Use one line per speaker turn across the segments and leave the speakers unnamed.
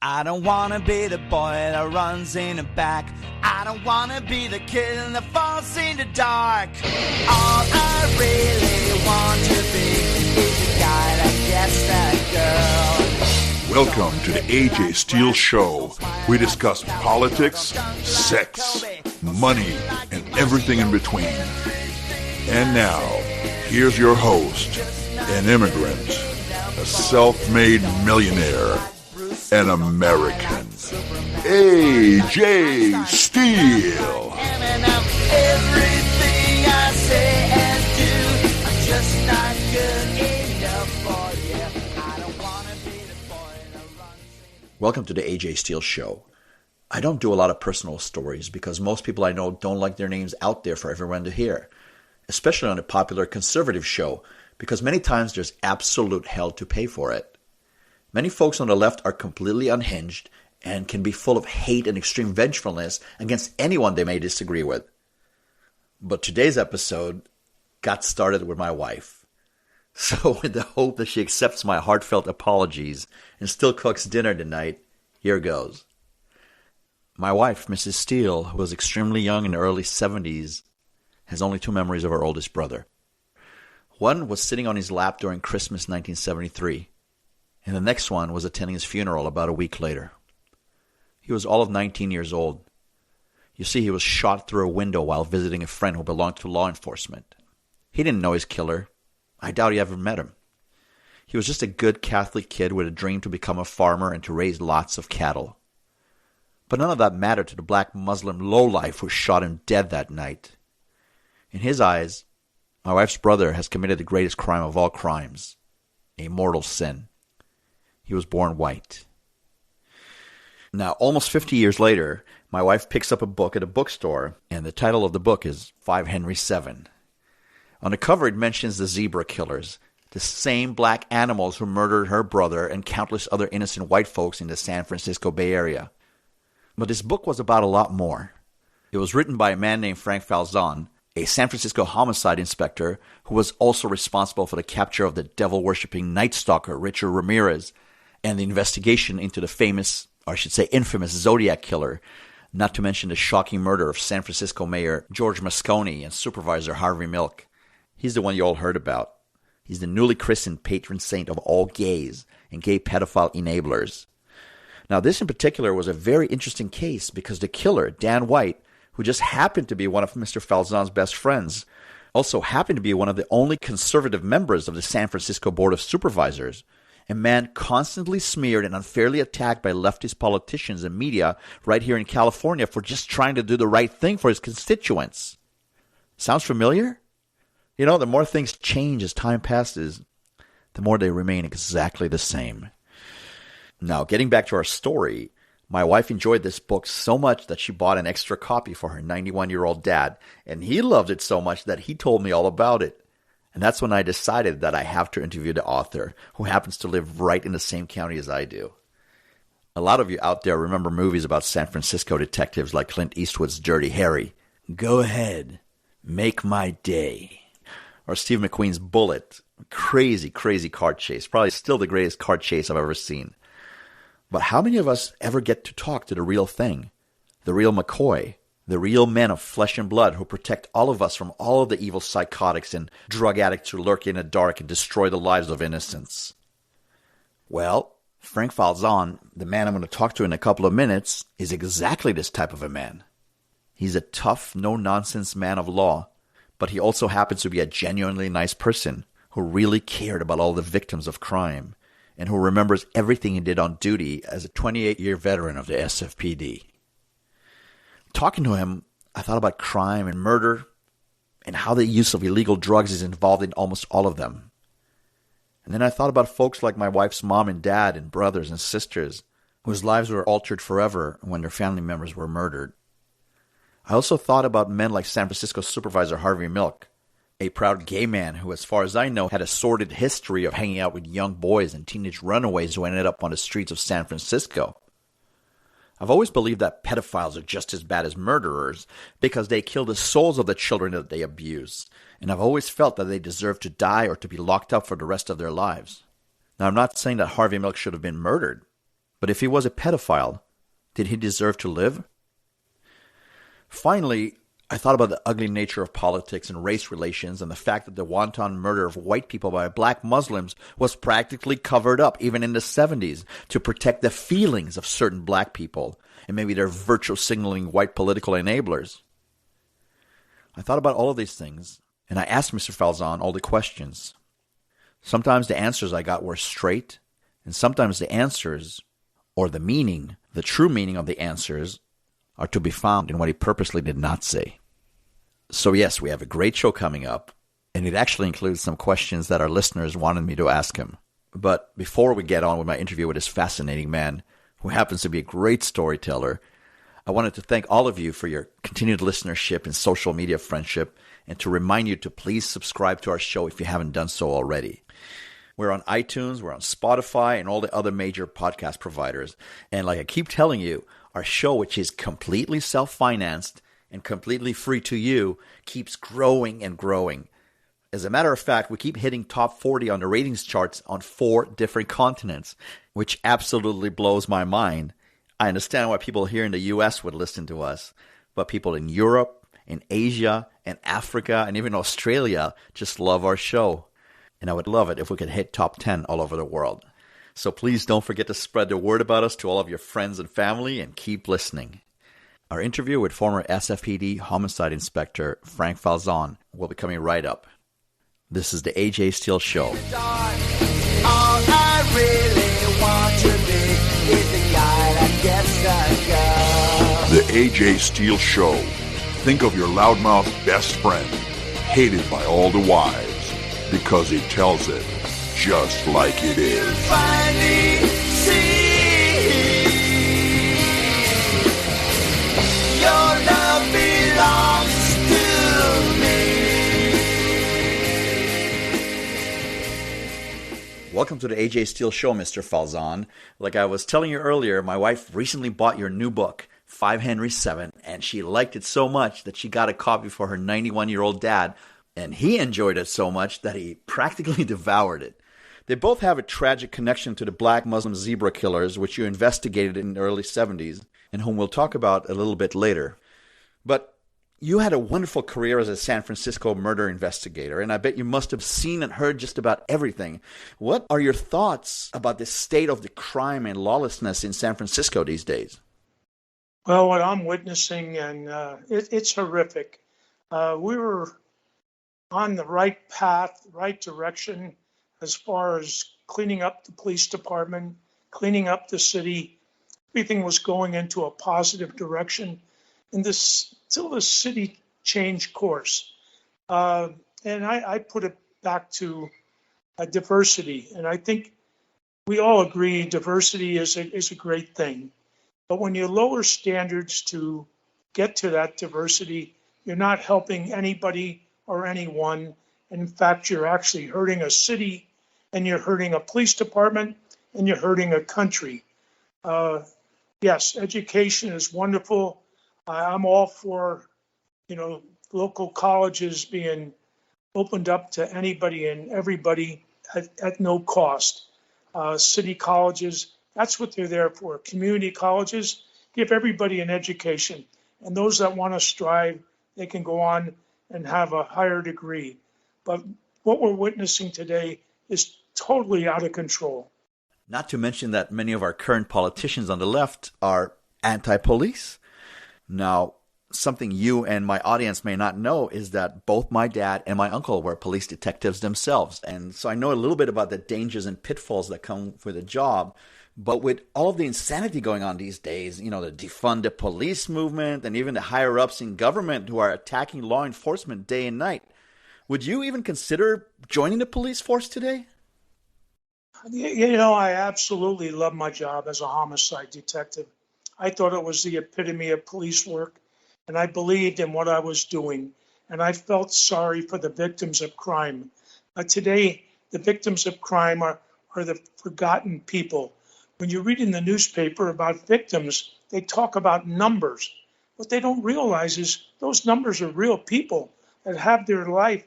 I don't wanna be the boy that runs in the back. I don't wanna be the kid that falls in the dark. All I really want to be is the guy that gets that girl.
Welcome to the AJ Steele Show. We discuss politics, sex, money, and everything in between. And now, here's your host, an immigrant, a self-made millionaire, an American, AJ Steele.
Everything I say and do, I'm just not good enough for you. I don't wanna be the boy that runs in.
Welcome to the AJ Steele Show. I don't do a lot of personal stories because most people I know don't like their names out there for everyone to hear, especially on a popular conservative show, because many times there's absolute hell to pay for it. Many folks on the left are completely unhinged and can be full of hate and extreme vengefulness against anyone they may disagree with. But today's episode got started with my wife. So with the hope that she accepts my heartfelt apologies and still cooks dinner tonight, here goes. My wife, Mrs. Steele, who was extremely young in the early 70s, has only two memories of her oldest brother. One was sitting on his lap during Christmas 1973. And the next one was attending his funeral about a week later. He was all of 19 years old. You see, he was shot through a window while visiting a friend who belonged to law enforcement. He didn't know his killer. I doubt he ever met him. He was just a good Catholic kid with a dream to become a farmer and to raise lots of cattle. But none of that mattered to the black Muslim lowlife who shot him dead that night. In his eyes, my wife's brother has committed the greatest crime of all crimes, a mortal sin. He was born white. Now, almost 50 years later, my wife picks up a book at a bookstore, and the title of the book is 5 Henry 7. On the cover, it mentions the zebra killers, the same black animals who murdered her brother and countless other innocent white folks in the San Francisco Bay Area. But this book was about a lot more. It was written by a man named Frank Falzon, a San Francisco homicide inspector who was also responsible for the capture of the devil-worshipping Night Stalker, Richard Ramirez, and the investigation into the famous, or I should say infamous, Zodiac killer, not to mention the shocking murder of San Francisco Mayor George Moscone and supervisor Harvey Milk. He's the one you all heard about. He's the newly christened patron saint of all gays and gay pedophile enablers. Now, this in particular was a very interesting case because the killer, Dan White, who just happened to be one of Mr. Falzon's best friends, also happened to be one of the only conservative members of the San Francisco Board of Supervisors, a man constantly smeared and unfairly attacked by leftist politicians and media right here in California for just trying to do the right thing for his constituents. Sounds familiar? You know, the more things change as time passes, the more they remain exactly the same. Now, getting back to our story, my wife enjoyed this book so much that she bought an extra copy for her 91-year-old dad, and he loved it so much that he told me all about it. And that's when I decided that I have to interview the author, who happens to live right in the same county as I do. A lot of you out there remember movies about San Francisco detectives like Clint Eastwood's Dirty Harry. Go ahead, make my day. Or Steve McQueen's Bullet. Crazy, crazy car chase. Probably still the greatest car chase I've ever seen. But how many of us ever get to talk to the real thing? The real McCoy? The real men of flesh and blood who protect all of us from all of the evil psychotics and drug addicts who lurk in the dark and destroy the lives of innocents? Well, Frank Falzon, the man I'm going to talk to in a couple of minutes, is exactly this type of a man. He's a tough, no-nonsense man of law, but he also happens to be a genuinely nice person who really cared about all the victims of crime and who remembers everything he did on duty as a 28-year veteran of the SFPD. Talking to him, I thought about crime and murder and how the use of illegal drugs is involved in almost all of them. And then I thought about folks like my wife's mom and dad and brothers and sisters whose lives were altered forever when their family members were murdered. I also thought about men like San Francisco supervisor Harvey Milk, a proud gay man who, as far as I know, had a sordid history of hanging out with young boys and teenage runaways who ended up on the streets of San Francisco. I've always believed that pedophiles are just as bad as murderers because they kill the souls of the children that they abuse, and I've always felt that they deserve to die or to be locked up for the rest of their lives. Now, I'm not saying that Harvey Milk should have been murdered, But if he was a pedophile, did he deserve to live? Finally, I thought about the ugly nature of politics and race relations and the fact that the wanton murder of white people by black Muslims was practically covered up even in the 70s to protect the feelings of certain black people and maybe their virtue signaling white political enablers. I thought about all of these things, and I asked Mr. Falzon all the questions. Sometimes the answers I got were straight, and sometimes the answers, or the meaning, the true meaning of the answers, are to be found in what he purposely did not say. So yes, we have a great show coming up, and it actually includes some questions that our listeners wanted me to ask him. But before we get on with my interview with this fascinating man, who happens to be a great storyteller, I wanted to thank all of you for your continued listenership and social media friendship, and to remind you to please subscribe to our show if you haven't done so already. We're on iTunes, we're on Spotify, and all the other major podcast providers. And like I keep telling you, our show, which is completely self-financed and completely free to you, keeps growing and growing. As a matter of fact, we keep hitting top 40 on the ratings charts on 4 different continents, which absolutely blows my mind. I understand why people here in the U.S. would listen to us, but people in Europe, in Asia, and Africa, and even Australia just love our show. And I would love it if we could hit top 10 all over the world. So please don't forget to spread the word about us to all of your friends and family, and keep listening. Our interview with former SFPD homicide inspector Frank Falzon will be coming right up. This is the AJ Steele Show.
All I really want to be is the guy that gets the girl.
The AJ Steele Show. Think of your loudmouth best friend, hated by all the wives, because he tells it just like it is.
Finally see your love belongs to me.
Welcome to the AJ Steele Show, Mr. Falzon. Like I was telling you earlier, my wife recently bought your new book, 5 Henry 7, and she liked it so much that she got a copy for her 91-year-old dad, and he enjoyed it so much that he practically devoured it. They both have a tragic connection to the black Muslim zebra killers, which you investigated in the early 70s, and whom we'll talk about a little bit later. But you had a wonderful career as a San Francisco murder investigator, and I bet you must have seen and heard just about everything. What are your thoughts about the state of the crime and lawlessness in San Francisco these days?
Well, what I'm witnessing, and it's horrific. We were on the right path, right direction, as far as cleaning up the police department, cleaning up the city. Everything was going into a positive direction. And till the city changed course. And I put it back to diversity. And I think we all agree diversity is a great thing. But when you lower standards to get to that diversity, you're not helping anybody or anyone. And in fact, you're actually hurting a city, and you're hurting a police department, and you're hurting a country. Yes, education is wonderful. I'm all for, local colleges being opened up to anybody and everybody at no cost. City colleges, that's what they're there for. Community colleges give everybody an education. And those that want to strive, they can go on and have a higher degree. But what we're witnessing today is totally out of control.
Not to mention that many of our current politicians on the left are anti-police. Now, something you and my audience may not know is that both my dad and my uncle were police detectives themselves. And so I know a little bit about the dangers and pitfalls that come with the job. But with all of the insanity going on these days, the defund the police movement and even the higher-ups in government who are attacking law enforcement day and night, would you even consider joining the police force today?
I absolutely love my job as a homicide detective. I thought it was the epitome of police work, and I believed in what I was doing, and I felt sorry for the victims of crime. Today, the victims of crime are the forgotten people. When you read in the newspaper about victims, they talk about numbers. What they don't realize is those numbers are real people that have their life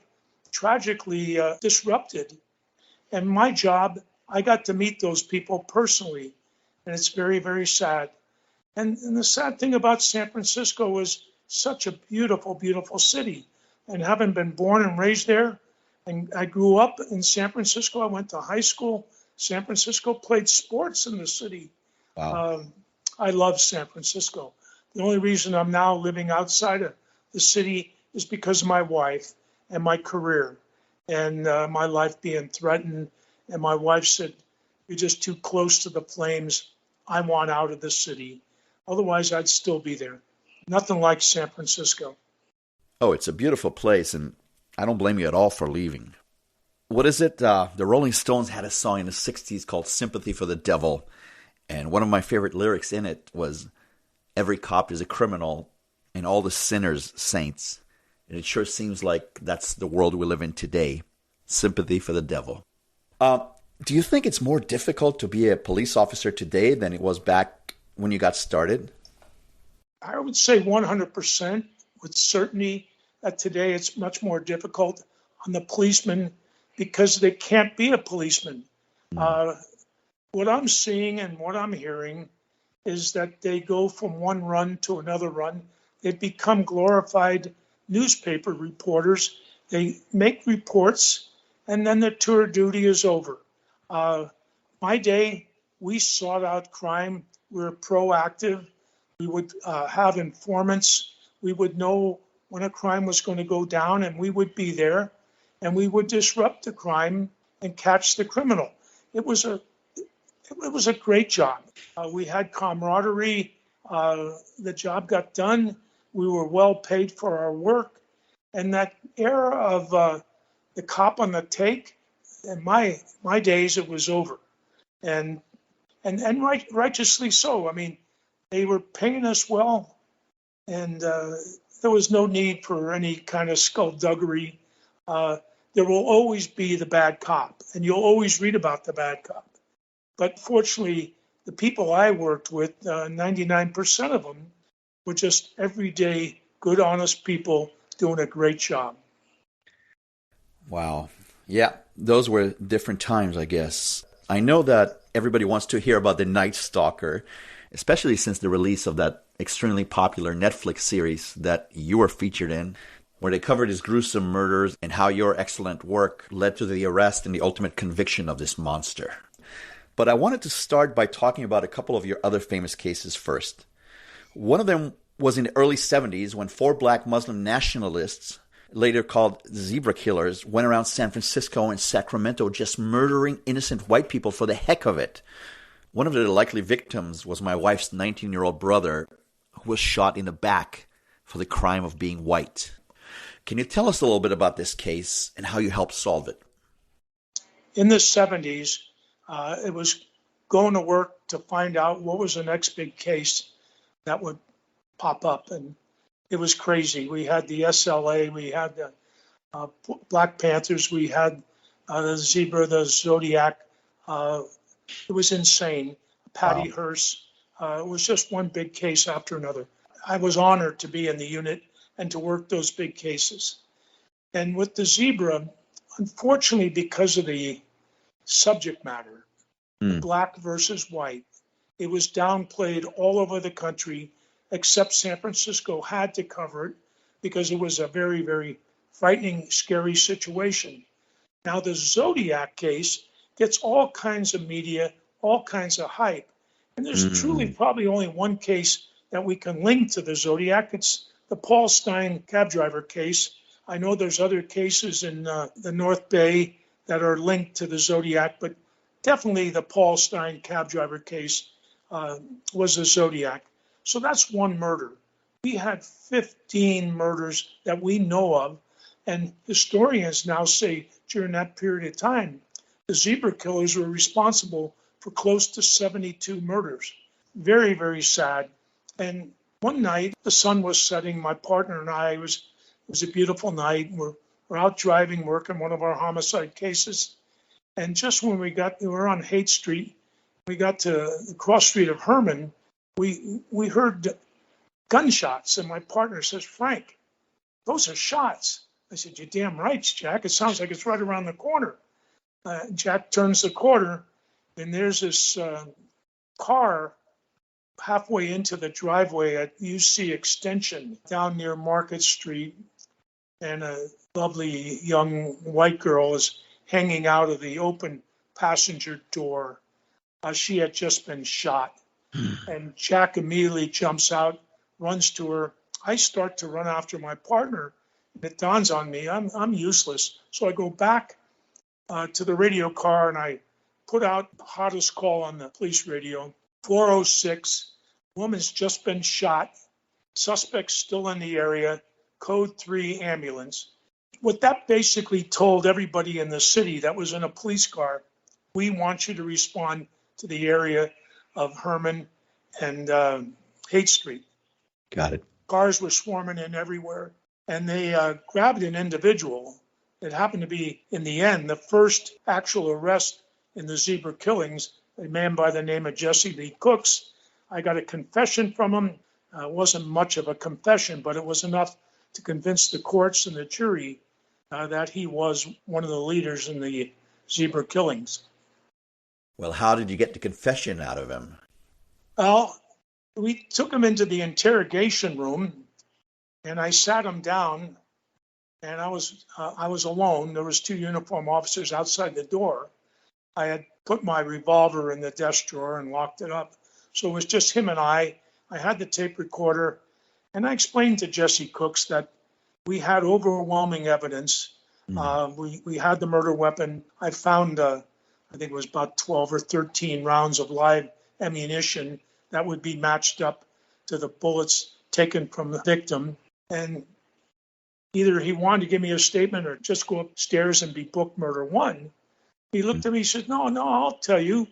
tragically disrupted. And my job, I got to meet those people personally. and it's very, very sad. And the sad thing about San Francisco is such a beautiful, beautiful city. And having been born and raised there, and I grew up in San Francisco, I went to high school. San Francisco, played sports in the city.
Wow.
I love San Francisco. The only reason I'm now living outside of the city is because of my wife and my career and my life being threatened. And my wife said, "You're just too close to the flames. I want out of the city. Otherwise, I'd still be there." Nothing like San Francisco.
Oh, it's a beautiful place, and I don't blame you at all for leaving. What is it? The Rolling Stones had a song in the 60s called Sympathy for the Devil, and one of my favorite lyrics in it was, "Every cop is a criminal, and all the sinners saints." And it sure seems like that's the world we live in today. Sympathy for the devil. Do you think it's more difficult to be a police officer today than it was back when you got started?
I would say 100% with certainty that today it's much more difficult on the policemen because they can't be a policeman. What I'm seeing and what I'm hearing is that they go from one run to another run. They become glorified newspaper reporters. They make reports and then the tour of duty is over. My day, we sought out crime. We were proactive. We would have informants. We would know when a crime was going to go down, and we would be there, and we would disrupt the crime and catch the criminal. It was a great job. We had camaraderie. The job got done. We were well paid for our work, and that era of the cop on the take, in my days, it was over, and righteously so. I mean, they were paying us well, and there was no need for any kind of skullduggery. There will always be the bad cop, and you'll always read about the bad cop. But fortunately, the people I worked with, 99% of them were just everyday, good, honest people doing a great job.
Wow. Yeah, those were different times, I guess. I know that everybody wants to hear about the Night Stalker, especially since the release of that extremely popular Netflix series that you were featured in, where they covered his gruesome murders and how your excellent work led to the arrest and the ultimate conviction of this monster. But I wanted to start by talking about a couple of your other famous cases first. One of them was in the early 70s when 4 black Muslim nationalists, later called zebra killers, went around San Francisco and Sacramento just murdering innocent white people for the heck of it. One of the likely victims was my wife's 19-year-old brother, who was shot in the back for the crime of being white. Can you tell us a little bit about this case and how you helped solve it?
In the 70s, it was going to work to find out what was the next big case that would pop up, and it was crazy. We had the SLA, we had the Black Panthers, we had the Zebra, the Zodiac. It was insane. Patty
Wow.
Hearst. It was just one big case after another. I was honored to be in the unit and to work those big cases. And with the Zebra, unfortunately, because of the subject matter, black versus white, it was downplayed all over the country, except San Francisco had to cover it because it was a very, very frightening, scary situation. Now, the Zodiac case gets all kinds of media, all kinds of hype. And there's truly probably only one case that we can link to the Zodiac. It's the Paul Stein cab driver case. I know there's other cases in the North Bay that are linked to the Zodiac, but definitely the Paul Stein cab driver case was the Zodiac. So that's one murder. We had 15 murders that we know of, and historians now say during that period of time, the zebra killers were responsible for close to 72 murders. Very, very sad. And one night, the sun was setting. My partner and I, it was a beautiful night. We're out driving, working one of our homicide cases. And just when we were on Haight Street, we got to the cross street of Herman, we heard gunshots. And my partner says, "Frank, those are shots." I said, "You're damn right, Jack. It sounds like it's right around the corner." Jack turns the corner, and there's this car halfway into the driveway at UC Extension down near Market Street, and a lovely young white girl is hanging out of the open passenger door. She had just been shot. And Jack immediately jumps out, runs to her. I start to run after my partner. And it dawns on me, I'm useless. So I go back to the radio car and I put out the hottest call on the police radio, 406, woman's just been shot, suspect's still in the area, code 3 ambulance. What that basically told everybody in the city that was in a police car, we want you to respond to the area of Herman and Haight Street.
Got it.
Cars were swarming in everywhere, and they grabbed an individual. It happened to be, in the end, the first actual arrest in the zebra killings, a man by the name of Jesse Lee Cooks. I got a confession from him. It wasn't much of a confession, but it was enough to convince the courts and the jury that he was one of the leaders in the zebra killings.
Well, how did you get the confession out of him?
Well, we took him into the interrogation room, and I sat him down, and I was alone. There was 2 uniformed officers outside the door. I had put my revolver in the desk drawer and locked it up. So it was just him and I. I had the tape recorder, and I explained to Jesse Cooks that we had overwhelming evidence. We had the murder weapon. I found, I think it was about 12 or 13 rounds of live ammunition that would be matched up to the bullets taken from the victim. And either he wanted to give me a statement or just go upstairs and be booked murder 1. He looked at me, he said, no, I'll tell you.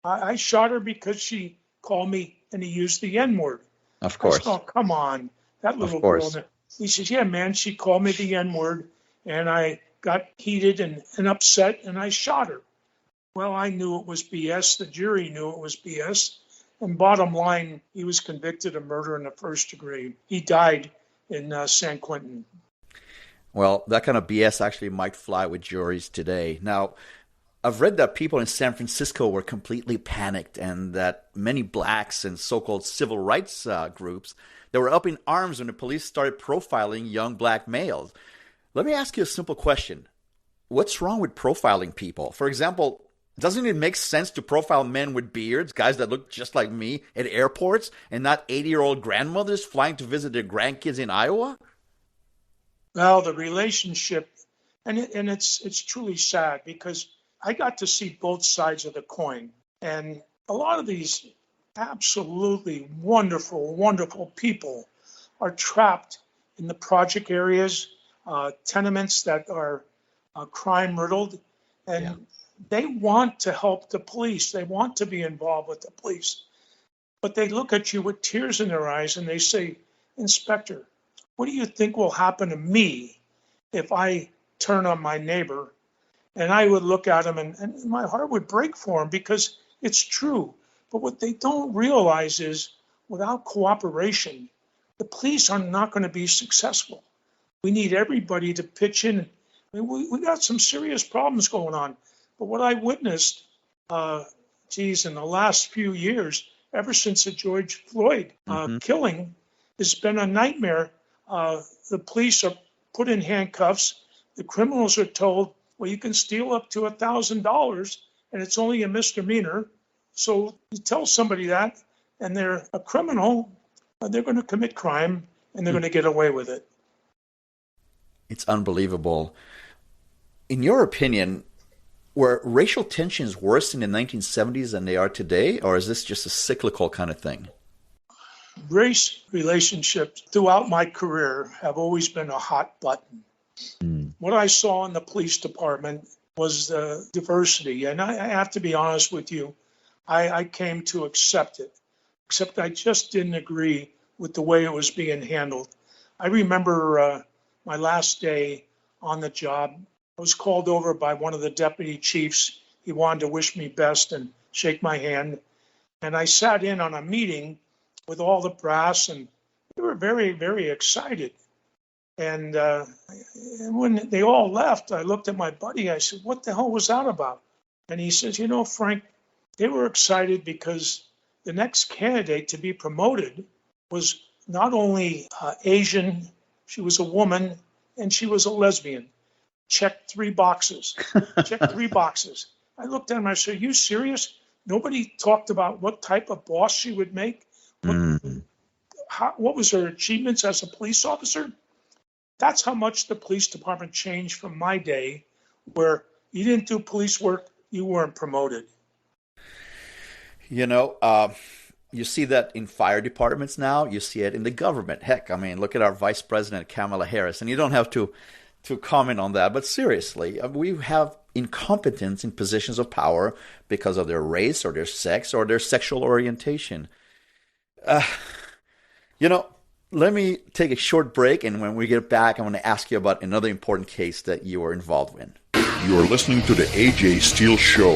I shot her because she called me, and he used the N-word.
Of course.
I said, oh, come on, that little girl. He says, yeah, man, she called me the N-word, and I got heated and upset, and I shot her. Well, I knew it was BS. The jury knew it was BS. And bottom line, he was convicted of murder in the first degree. He died in San Quentin.
Well, that kind of BS actually might fly with juries today. Now, I've read that people in San Francisco were completely panicked, and that many blacks and so-called civil rights groups, they were up in arms when the police started profiling young black males. Let me ask you a simple question. What's wrong with profiling people? For example, doesn't it make sense to profile men with beards, guys that look just like me, at airports, and not 80-year-old grandmothers flying to visit their grandkids in Iowa?
Well, the relationship, and it's truly sad, because I got to see both sides of the coin. And a lot of these absolutely wonderful, wonderful people are trapped in the project areas, tenements that are crime-riddled, and they want to help the police. They want to be involved with the police. But they look at you with tears in their eyes and they say, Inspector, what do you think will happen to me if I turn on my neighbor? And I would look at him and my heart would break for him, because it's true. But what they don't realize is, without cooperation, the police are not going to be successful. We need everybody to pitch in. I mean, we got some serious problems going on. But what I witnessed, in the last few years, ever since the George Floyd killing, has been a nightmare. The police are put in handcuffs. The criminals are told, well, you can steal up to $1,000 and it's only a misdemeanor. So you tell somebody that and they're a criminal, they're going to commit crime and they're going to get away with it.
It's unbelievable. In your opinion, were racial tensions worse in the 1970s than they are today, or is this just a cyclical kind of thing?
Race relationships throughout my career have always been a hot button. What I saw in the police department was the diversity. And I have to be honest with you, I came to accept it, except I just didn't agree with the way it was being handled. I remember my last day on the job, I was called over by one of the deputy chiefs. He wanted to wish me best and shake my hand. And I sat in on a meeting with all the brass, and they were very, very excited. And when they all left, I looked at my buddy. I said, what the hell was that about? And he says, Frank, they were excited because the next candidate to be promoted was not only Asian, she was a woman, and she was a lesbian. Checked 3 boxes. Checked 3 boxes. I looked at him and I said, are you serious? Nobody talked about what type of boss she would make? What was her achievements as a police officer? That's how much the police department changed from my day, where you didn't do police work, you weren't promoted.
You know, you see that in fire departments now. You see it in the government. Heck, I mean, look at our Vice President, Kamala Harris. And you don't have to comment on that. But seriously, we have incompetence in positions of power because of their race or their sex or their sexual orientation. You know, let me take a short break. And when we get back, I'm going to ask you about another important case that you were involved in.
You are listening to the AJ Steele Show,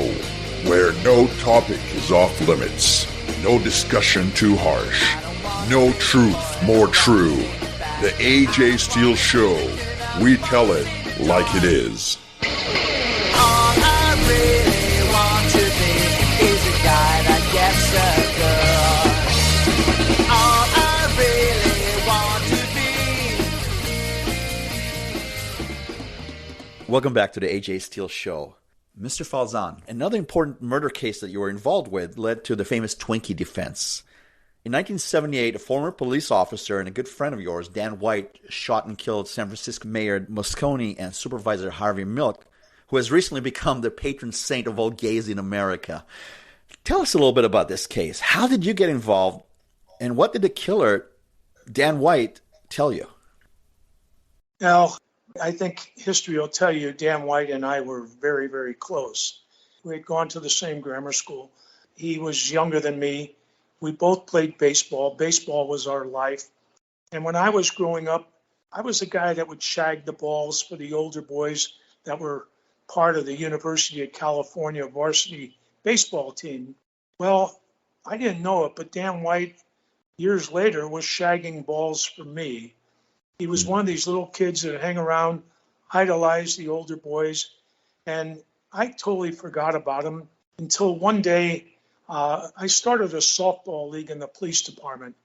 where no topic is off limits, no discussion too harsh, no truth more true. The AJ Steele Show, we tell it like it is.
All I really want to be is a guy that gets a girl. All I really want to be.
Welcome back to the AJ Steele Show. Mr. Falzon, another important murder case that you were involved with led to the famous Twinkie defense. In 1978, a former police officer and a good friend of yours, Dan White, shot and killed San Francisco Mayor Moscone and Supervisor Harvey Milk, who has recently become the patron saint of all gays in America. Tell us a little bit about this case. How did you get involved, and what did the killer, Dan White, tell you?
Now, I think history will tell you Dan White and I were very, very close. We had gone to the same grammar school. He was younger than me. We both played baseball. Baseball was our life. And when I was growing up, I was a guy that would shag the balls for the older boys that were part of the University of California varsity baseball team. Well, I didn't know it, but Dan White, years later, was shagging balls for me. He was one of these little kids that hang around, idolize the older boys, and I totally forgot about him until one day I started a softball league in the police department.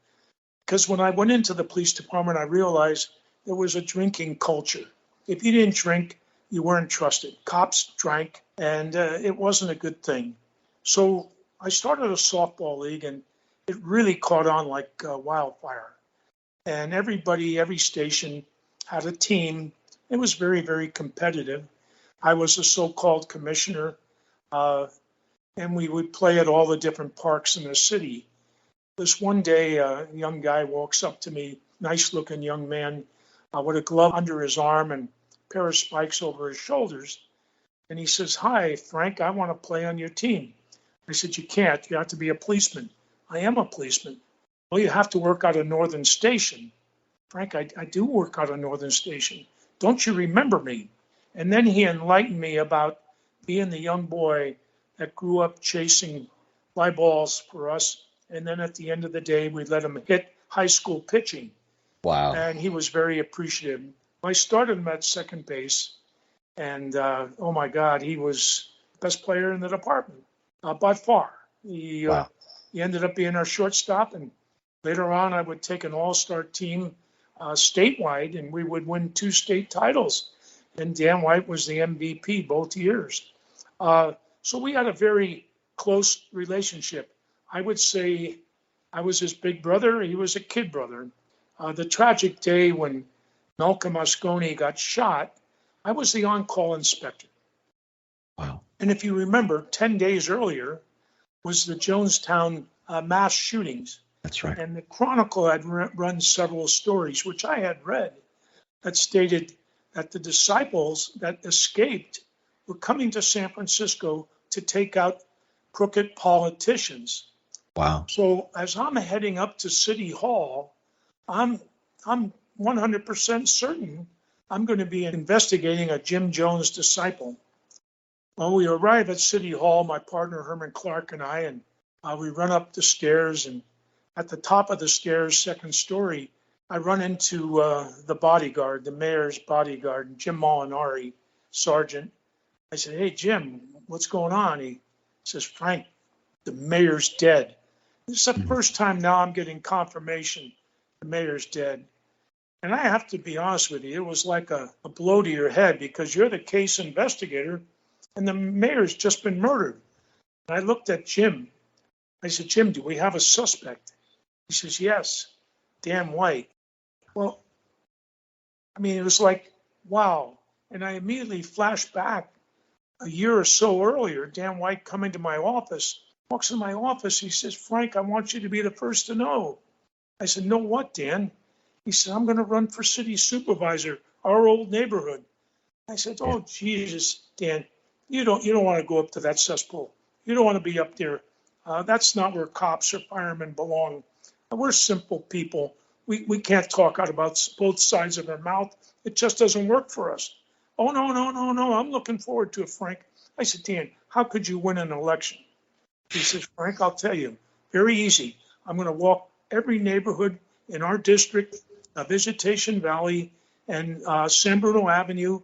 Because when I went into the police department, I realized there was a drinking culture. If you didn't drink, you weren't trusted. Cops drank, and it wasn't a good thing. So I started a softball league, and it really caught on like wildfire. And everybody, every station had a team. It was very, very competitive. I was a so-called commissioner, and we would play at all the different parks in the city. This one day, a young guy walks up to me, nice-looking young man, with a glove under his arm and a pair of spikes over his shoulders. And he says, "Hi, Frank, I want to play on your team." I said, "You can't. You have to be a policeman." "I am a policeman." "Well, you have to work out of Northern Station." "Frank, I do work out of Northern Station. Don't you remember me?" And then he enlightened me about being the young boy that grew up chasing fly balls for us. And then at the end of the day, we let him hit high school pitching.
Wow.
And he was very appreciative. I started him at second base. And, oh, my God, he was the best player in the department by far. He ended up being our shortstop. And later on, I would take an all-star team statewide, and we would win 2 state titles. And Dan White was the MVP both years. So we had a very close relationship. I would say I was his big brother. He was a kid brother. The tragic day when Malcolm Moscone got shot, I was the on-call inspector.
Wow.
And if you remember, 10 days earlier was the Jonestown mass shootings.
That's right.
And the Chronicle had run several stories, which I had read, that stated that the disciples that escaped were coming to San Francisco to take out crooked politicians.
Wow.
So as I'm heading up to City Hall, I'm 100% certain I'm going to be investigating a Jim Jones disciple. Well, we arrive at City Hall, my partner Herman Clark and I, and we run up the stairs, and at the top of the stairs, second story, I run into the bodyguard, the mayor's bodyguard, Jim Molinari, sergeant. I said, "Hey, Jim, what's going on?" He says, "Frank, the mayor's dead." This is the first time now I'm getting confirmation the mayor's dead. And I have to be honest with you, it was like a blow to your head because you're the case investigator and the mayor's just been murdered. And I looked at Jim. I said, Jim, do we have a suspect? He says, yes, Dan White. Well, I mean, it was like, wow. And I immediately flashed back a year or so earlier, Dan White coming to my office, walks in my office. He says, Frank, I want you to be the first to know. I said, know what, Dan? He said, I'm going to run for city supervisor, our old neighborhood. I said, oh, Jesus, Dan, you don't want to go up to that cesspool. You don't want to be up there. That's not where cops or firemen belong. We're simple people. We can't talk out about both sides of our mouth. It just doesn't work for us. Oh, no. I'm looking forward to it, Frank. I said, Dan, how could you win an election? He says, Frank, I'll tell you, very easy. I'm going to walk every neighborhood in our district, Visitation Valley and San Bruno Avenue.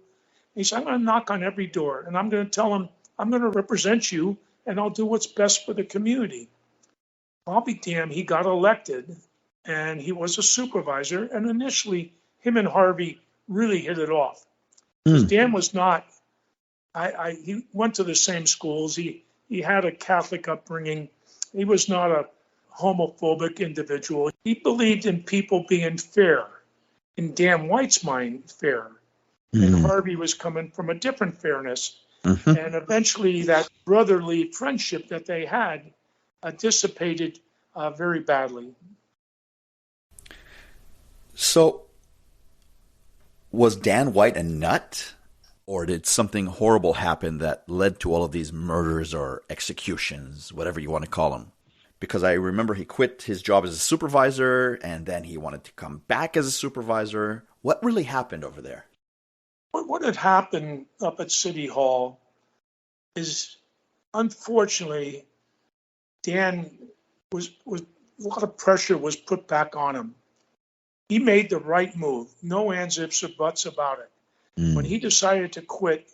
He said, I'm going to knock on every door and I'm going to tell them, I'm going to represent you and I'll do what's best for the community. I'll be damned, he got elected and he was a supervisor. And initially, him and Harvey really hit it off. Because Dan was not, he went to the same schools. He had a Catholic upbringing. He was not a homophobic individual. He believed in people being fair. In Dan White's mind, fair. And Harvey was coming from a different fairness. And eventually that brotherly friendship that they had dissipated very badly.
So, was Dan White a nut? Or did something horrible happen that led to all of these murders or executions, whatever you want to call them? Because I remember he quit his job as a supervisor, and then he wanted to come back as a supervisor. What really happened over there?
What had happened up at City Hall is, unfortunately, Dan was a lot of pressure was put back on him. He made the right move. No ands, ifs, or buts about it. When he decided to quit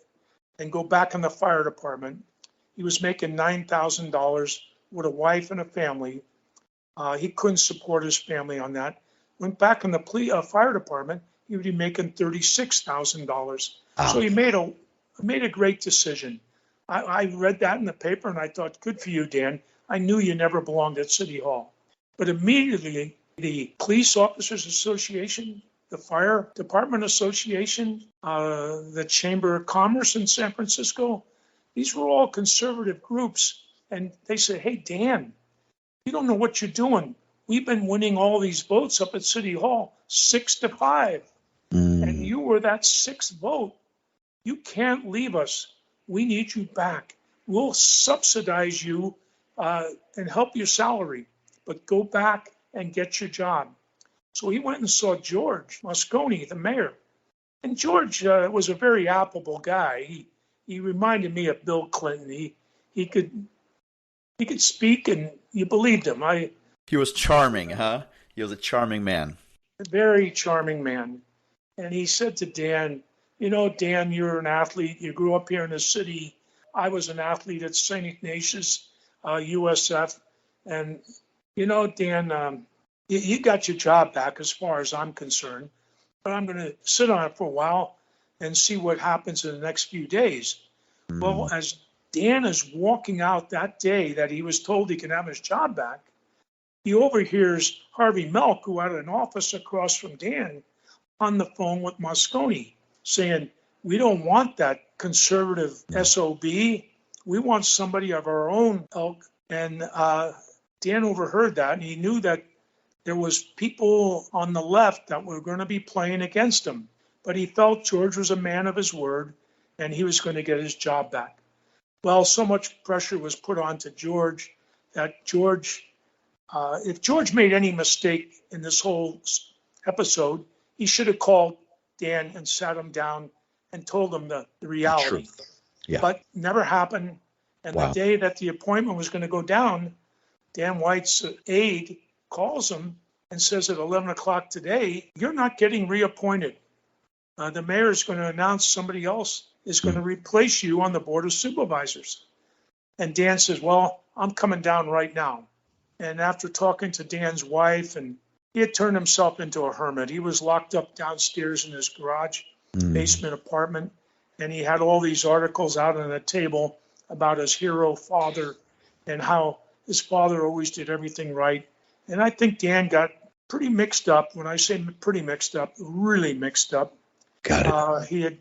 and go back in the fire department, he was making $9,000 with a wife and a family. He couldn't support his family on that. Went back in the fire department, he would be making $36,000. So he made a great decision. I read that in the paper and I thought, good for you, Dan. I knew you never belonged at City Hall. But immediately, the Police Officers Association, the Fire Department Association, the Chamber of Commerce in San Francisco, these were all conservative groups. And they said, hey, Dan, you don't know what you're doing. We've been winning all these votes up at City Hall 6-5. And you were that sixth vote. You can't leave us. We need you back. We'll subsidize you and help your salary, but go back and get your job. So he went and saw George Moscone, the mayor. And George was a very affable guy. He reminded me of Bill Clinton. He could speak and you believed him.
He was charming, huh? He was a charming man.
A very charming man. And he said to Dan, you know, Dan, you're an athlete. You grew up here in the city. I was an athlete at St. Ignatius, USF. And, you know, Dan, you got your job back as far as I'm concerned. But I'm going to sit on it for a while and see what happens in the next few days. Well, as Dan is walking out that day that he was told he can have his job back, he overhears Harvey Milk, who had an office across from Dan, on the phone with Moscone, saying, we don't want that conservative SOB. We want somebody of our own ilk. And Dan overheard that, and he knew that there was people on the left that were going to be playing against him. But he felt George was a man of his word, and he was going to get his job back. Well, so much pressure was put on to George that George, if George made any mistake in this whole episode, he should have called Dan and sat him down and told him the reality.
Yeah.
But never happened. And the day that the appointment was going to go down, Dan White's aide calls him and says at 11 o'clock today, you're not getting reappointed. The mayor is going to announce somebody else is going to replace you on the Board of Supervisors. And Dan says, well, I'm coming down right now. And after talking to Dan's wife, and he had turned himself into a hermit. He was locked up downstairs in his garage, basement apartment, and he had all these articles out on a table about his hero father and how his father always did everything right. And I think Dan got pretty mixed up. When I say pretty mixed up, really mixed up.
Got it.
He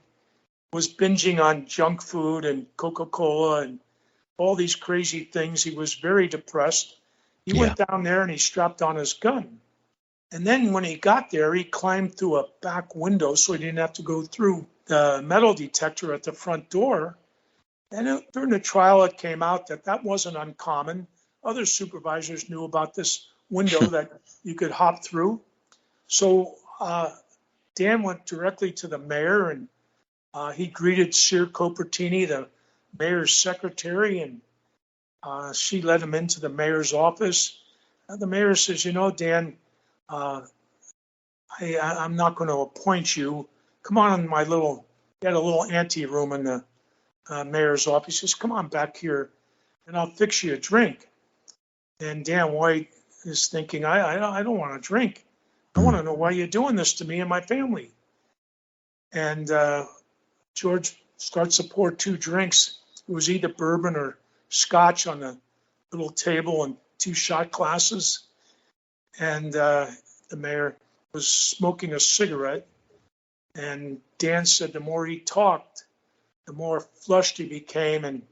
was binging on junk food and Coca-Cola and all these crazy things. He was very depressed. He went down there and he strapped on his gun. And then when he got there, he climbed through a back window so he didn't have to go through the metal detector at the front door. And during the trial, it came out that that wasn't uncommon. Other supervisors knew about this window that you could hop through. So Dan went directly to the mayor, and he greeted Cyr Copertini, the mayor's secretary, and she led him into the mayor's office. And the mayor says, Dan, I'm not going to appoint you. Come on in he had a little ante room in the mayor's office. He says, come on back here and I'll fix you a drink. And Dan White is thinking, I don't want to drink. I want to know why you're doing this to me and my family. And George starts to pour 2 drinks. It was either bourbon or scotch on the little table and 2 shot glasses. And the mayor was smoking a cigarette. And Dan said the more he talked, the more flushed he became, and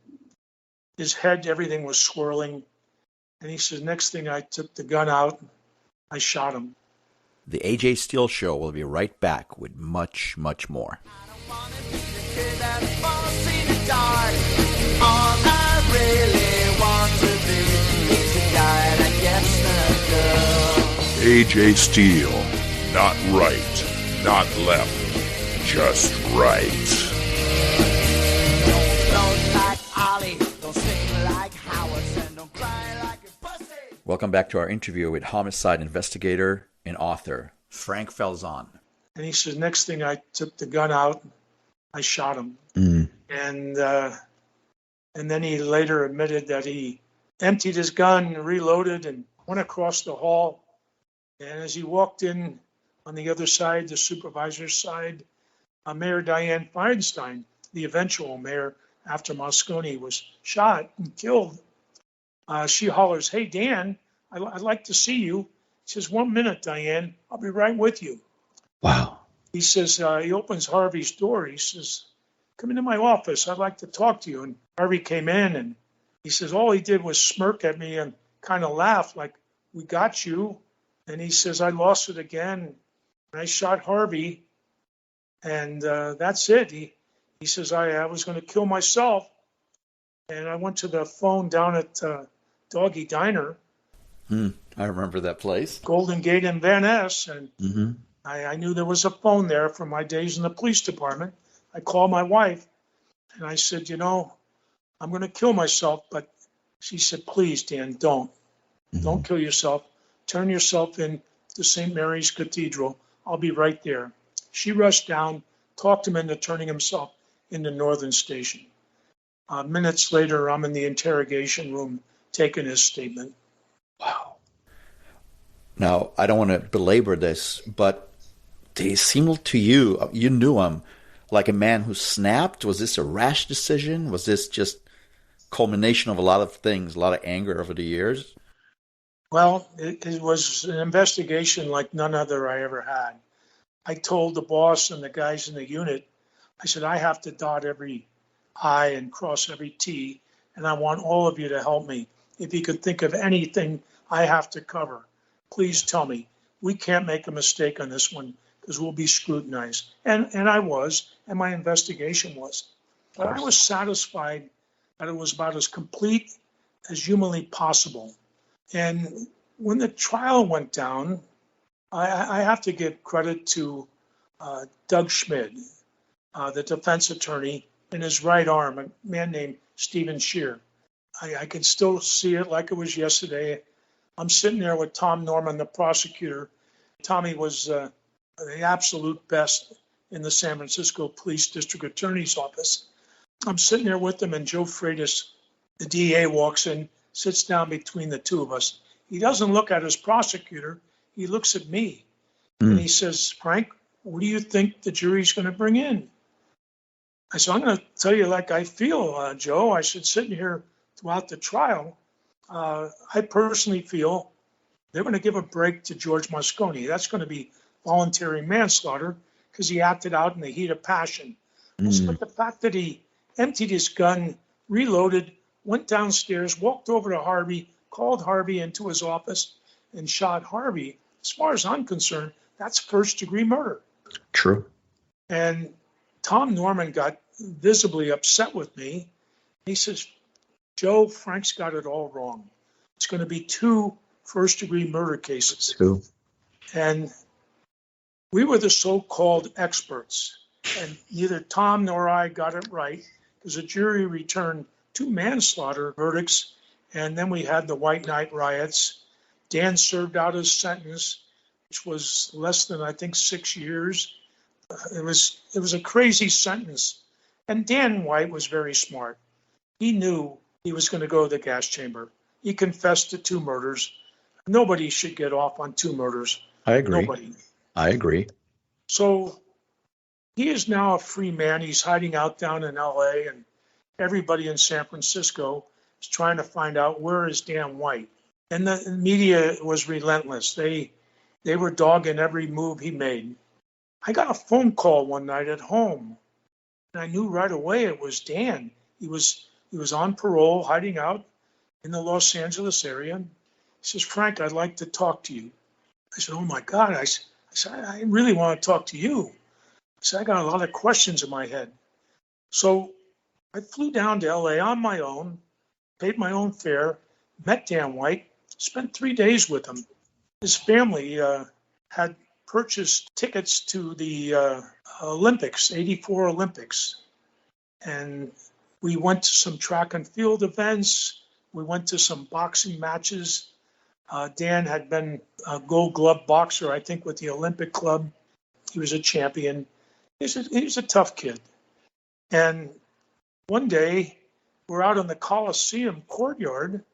his head, everything was swirling. And he said, next thing I took the gun out, I shot him.
The AJ Steele Show will be right back with much, much more.
AJ Steele. Not right, not left, just right.
Welcome back to our interview with homicide investigator and author Frank Falzon.
And he says, next thing I took the gun out, I shot him. And then he later admitted that he emptied his gun, reloaded, and went across the hall. And as he walked in on the other side, the supervisor's side, Mayor Dianne Feinstein, the eventual mayor after Moscone was shot and killed, she hollers, hey, Dan, I'd like to see you. He says, 1 minute, Dianne, I'll be right with you.
Wow.
He says, he opens Harvey's door. He says, come into my office. I'd like to talk to you. And Harvey came in, and he says, all he did was smirk at me and kind of laugh like, we got you. And he says, I lost it again. And I shot Harvey. And that's it. He says, I was going to kill myself. And I went to the phone down at Doggy Diner.
I remember that place.
Golden Gate in Van Ness. And I knew there was a phone there from my days in the police department. I called my wife and I said, I'm going to kill myself. But she said, please, Dan, don't. Don't kill yourself. Turn yourself in to St. Mary's Cathedral. I'll be right there. She rushed down, talked him into turning himself into Northern Station. Minutes later, I'm in the interrogation room taking his statement.
Wow. Now, I don't want to belabor this, but did he seem to you, you knew him, like a man who snapped? Was this a rash decision? Was this just culmination of a lot of things, a lot of anger over the years?
Well, it was an investigation like none other I ever had. I told the boss and the guys in the unit, I said, I have to dot every I and cross every T, and I want all of you to help me. If you could think of anything I have to cover, please tell me. We can't make a mistake on this one because we'll be scrutinized. And I was, and my investigation was. But I was satisfied that it was about as complete as humanly possible. And when the trial went down, I have to give credit to Doug Schmid, the defense attorney, and his right arm, a man named Stephen Shear. I can still see it like it was yesterday. I'm sitting there with Tom Norman, the prosecutor. Tommy was the absolute best in the San Francisco Police District Attorney's Office. I'm sitting there with him, and Joe Freitas, the DA, walks in, sits down between the two of us. He doesn't look at his prosecutor. He looks at me. And he says, Frank, what do you think the jury's going to bring in? I said, I'm going to tell you like I feel, Joe. I said, sitting here throughout the trial, I personally feel they're going to give a break to George Moscone. That's going to be voluntary manslaughter because he acted out in the heat of passion. But the fact that he emptied his gun, reloaded, went downstairs, walked over to Harvey, called Harvey into his office, and shot Harvey, as far as I'm concerned, that's first-degree murder.
True.
And Tom Norman got visibly upset with me. He says, Joe, Frank's got it all wrong. It's going to be 2 first-degree murder cases.
2.
And we were the so-called experts. And neither Tom nor I got it right because the jury returned 2 manslaughter verdicts. And then we had the White Night riots. Dan served out his sentence, which was less than, I think, 6 years. It was a crazy sentence. And Dan White was very smart. He knew he was going to go to the gas chamber. He confessed to 2 murders. Nobody should get off on 2 murders.
I agree.
Nobody.
I agree.
So he is now a free man. He's hiding out down in L.A., and everybody in San Francisco is trying to find out where is Dan White. And the media was relentless. They were dogging every move he made. I got a phone call one night at home, and I knew right away it was Dan. He was on parole, hiding out in the Los Angeles area. He says, Frank, I'd like to talk to you. I said, oh, my God. I said, I really want to talk to you. I said, I got a lot of questions in my head. So I flew down to L.A. on my own, paid my own fare, met Dan White, spent 3 days with him. His family had purchased tickets to the Olympics, 84 Olympics. And we went to some track and field events. We went to some boxing matches. Dan had been a Gold Glove boxer, I think, with the Olympic Club. He was a champion. He was a tough kid. And one day, we're out in the Coliseum courtyard,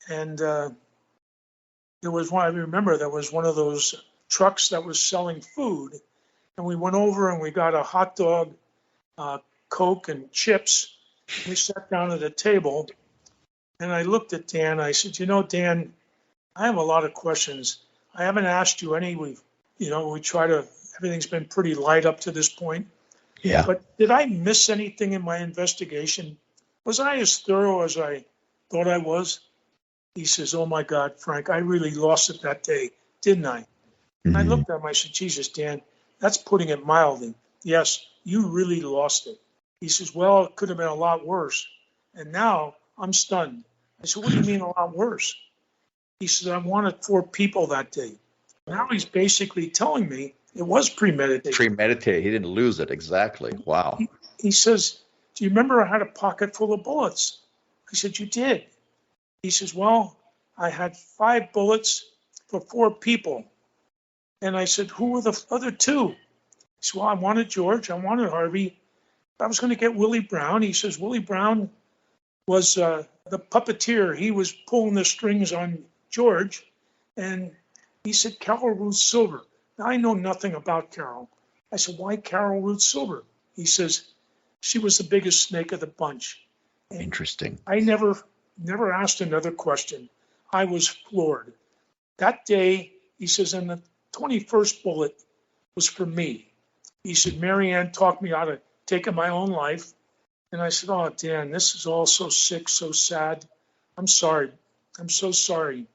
and there was one of those trucks that was selling food. And we went over and we got a hot dog, Coke, and chips. We sat down at a table, and I looked at Dan. I said, Dan, I have a lot of questions. I haven't asked you any. Everything's been pretty light up to this point.
Yeah.
But did I miss anything in my investigation? Was I as thorough as I thought I was? He says, oh, my God, Frank, I really lost it that day, didn't I? And I looked at him. I said, Jesus, Dan, that's putting it mildly. Yes, you really lost it. He says, well, it could have been a lot worse. And now I'm stunned. I said, what do you mean a lot worse? He said, I wanted 4 people that day. Now he's basically telling me it was premeditated.
Premeditated. He didn't lose it. Exactly. Wow.
He says, do you remember I had a pocket full of bullets? I said, you did. He says, well, I had 5 bullets for 4 people. And I said, who were the other 2? He said, well, I wanted George. I wanted Harvey. I was going to get Willie Brown. He says, Willie Brown was the puppeteer. He was pulling the strings on George. And he said, Carol Ruth Silver. Now, I know nothing about Carol. I said, why Carol Ruth Silver? He says, she was the biggest snake of the bunch. And
interesting.
I never asked another question. I was floored. That day, he says, and the 21st bullet was for me. He said, Marianne talked me out of taking my own life. And I said, oh, Dan, this is all so sick, so sad. I'm sorry. I'm so sorry.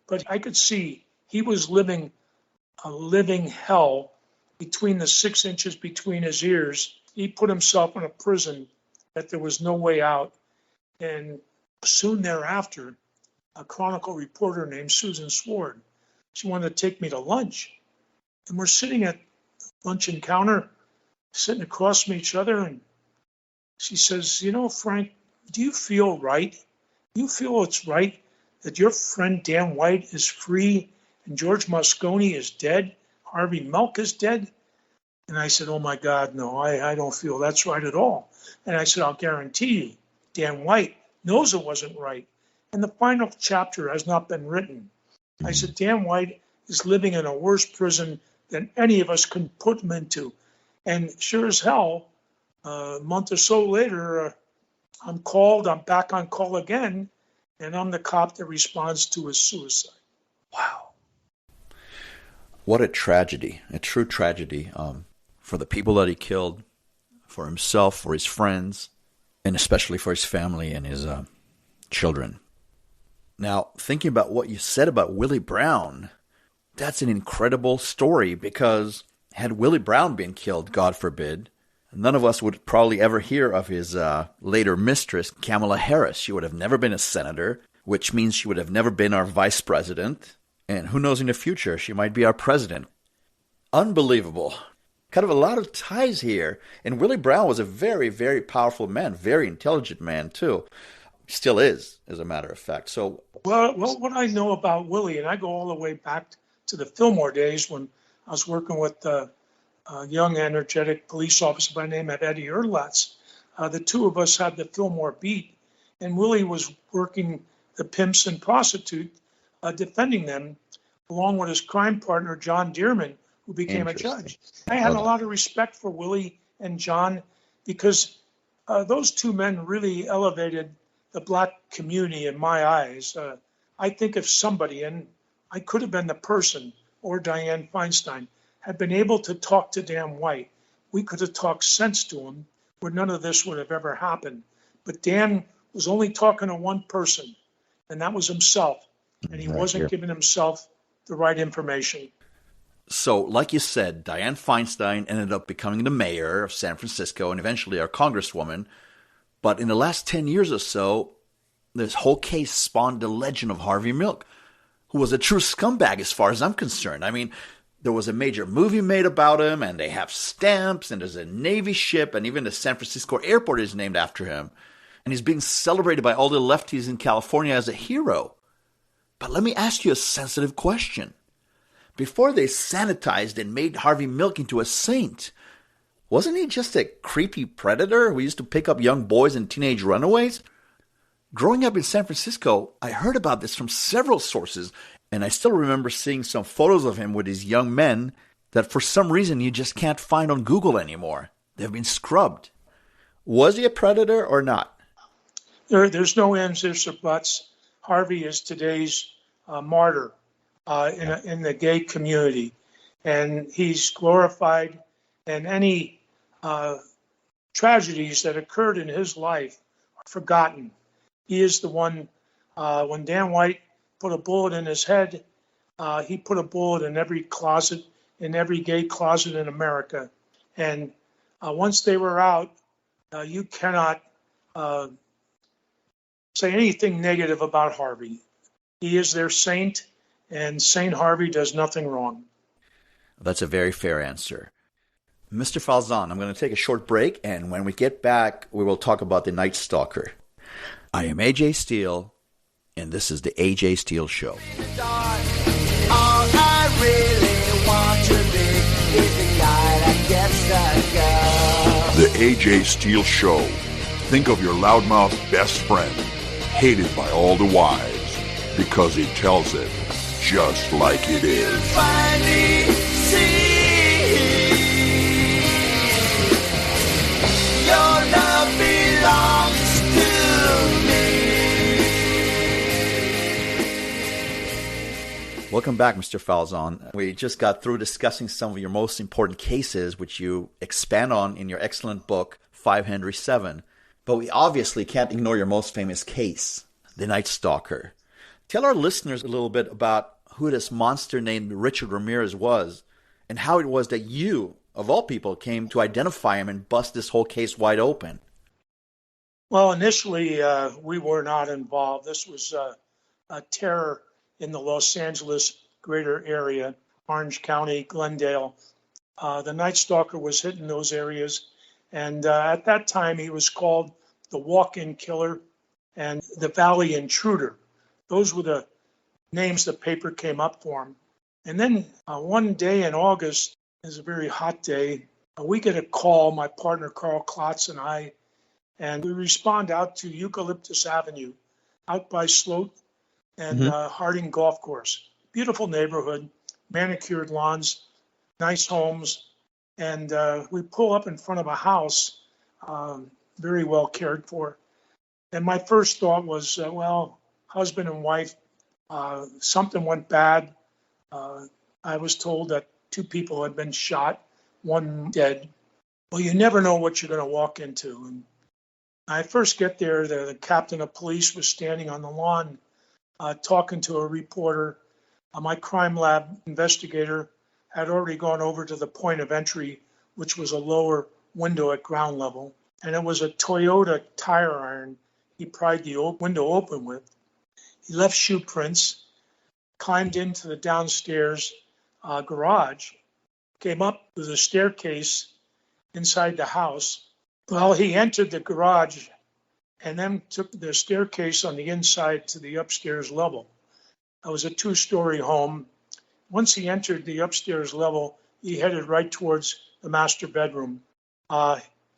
But I could see he was living a living hell between the 6 inches between his ears. He put himself in a prison that there was no way out. And soon thereafter, a Chronicle reporter named Susan Sword, she wanted to take me to lunch. And we're sitting at the luncheon counter, sitting across from each other, and she says, Frank, do you feel right? Do you feel it's right that your friend Dan White is free and George Moscone is dead? Harvey Milk is dead? And I said, oh, my God, no, I don't feel that's right at all. And I said, I'll guarantee you, Dan White knows it wasn't right. And the final chapter has not been written. I said, Dan White is living in a worse prison than any of us can put him into. And sure as hell, a month or so later, I'm back on call again, and I'm the cop that responds to his suicide.
Wow. What a tragedy, a true tragedy for the people that he killed, for himself, for his friends, and especially for his family and his children. Now, thinking about what you said about Willie Brown, that's an incredible story, because had Willie Brown been killed, God forbid, none of us would probably ever hear of his later mistress, Kamala Harris. She would have never been a senator, which means she would have never been our vice president. And who knows, in the future, she might be our president. Unbelievable. Kind of a lot of ties here. And Willie Brown was a very, very powerful man, very intelligent man, too. Still is, as a matter of fact. So,
well, what I know about Willie, and I go all the way back to the Fillmore days when I was working with a young, energetic police officer by the name of Eddie Erlatz. The two of us had the Fillmore beat, and Willie was working the pimps and prostitute, defending them, along with his crime partner, John Dearman, who became a judge. I had a lot of respect for Willie and John, because those two men really elevated the black community in my eyes. I think if somebody, and I could have been the person, or Dianne Feinstein, had been able to talk to Dan White, we could have talked sense to him, where none of this would have ever happened. But Dan was only talking to one person, and that was himself. And he wasn't giving himself the right information.
So, like you said, Dianne Feinstein ended up becoming the mayor of San Francisco and eventually our congresswoman. But in the last 10 years or so, this whole case spawned the legend of Harvey Milk, who was a true scumbag as far as I'm concerned. I mean, there was a major movie made about him, and they have stamps, and there's a Navy ship, and even the San Francisco airport is named after him. And he's being celebrated by all the lefties in California as a hero. But let me ask you a sensitive question. Before they sanitized and made Harvey Milk into a saint, wasn't he just a creepy predator who used to pick up young boys and teenage runaways? Growing up in San Francisco, I heard about this from several sources, and I still remember seeing some photos of him with these young men that for some reason you just can't find on Google anymore. They've been scrubbed. Was he a predator or not?
There's no ands, ifs, or buts. Harvey is today's martyr in the gay community, and he's glorified, and any tragedies that occurred in his life are forgotten. He is the one, when Dan White put a bullet in his head, he put a bullet in every closet, in every gay closet in America. And once they were out, you cannot say anything negative about Harvey. He is their saint, and Saint Harvey does nothing wrong.
That's a very fair answer. Mr. Falzon, I'm going to take a short break, and when we get back, we will talk about the Night Stalker. I am AJ Steele, and this is the AJ Steele Show.
All I really want to be is the guy that gets the girl.
The AJ Steele Show. Think of your loudmouth best friend, hated by all the wives, because he tells it just like it is.
Finally see your love belongs to me.
Welcome back, Mr. Falzon. We just got through discussing some of your most important cases, which you expand on in your excellent book, 5 Henry 7. But we obviously can't ignore your most famous case, the Night Stalker. Tell our listeners a little bit about who this monster named Richard Ramirez was, and how it was that you, of all people, came to identify him and bust this whole case wide open.
Well, initially, we were not involved. This was a terror in the Los Angeles greater area, Orange County, Glendale. The Night Stalker was hitting those areas. And at that time, he was called the Walk-In Killer and the Valley Intruder. Those were the names the paper came up for him. And then one day in August, it was a very hot day, we get a call, my partner Carl Klotz and I, and we respond out to Eucalyptus Avenue, out by Sloat and Harding Golf Course, beautiful neighborhood, manicured lawns, nice homes. And we pull up in front of a house, very well cared for. And my first thought was, husband and wife, something went bad. I was told that 2 people had been shot, 1 dead. Well, you never know what you're going to walk into. And I first get there, the captain of police was standing on the lawn talking to a reporter. My crime lab investigator had already gone over to the point of entry, which was a lower window at ground level. And it was a Toyota tire iron he pried the window open with. He left shoe prints, climbed into the downstairs garage, came up to the staircase inside the house. Well, he entered the garage and then took the staircase on the inside to the upstairs level. It was a 2-story home. Once he entered the upstairs level, he headed right towards the master bedroom.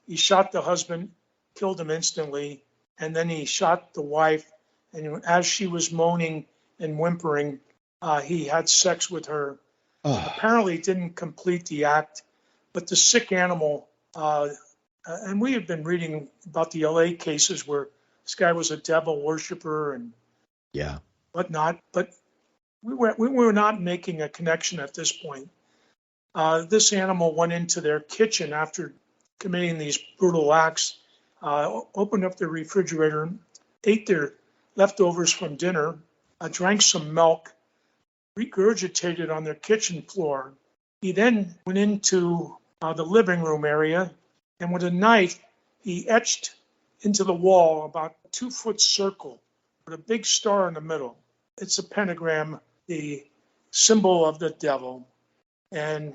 He shot the husband, killed him instantly, and then he shot the wife. And as she was moaning and whimpering, he had sex with her. Apparently didn't complete the act, but the sick animal, and we had been reading about the LA cases where this guy was a devil worshiper and whatnot, but we were not making a connection at this point. This animal went into their kitchen after committing these brutal acts, opened up the refrigerator, ate their leftovers from dinner, drank some milk, regurgitated on their kitchen floor. He then went into the living room area, and with a knife, he etched into the wall about a 2-foot circle with a big star in the middle. It's a pentagram, the symbol of the devil. And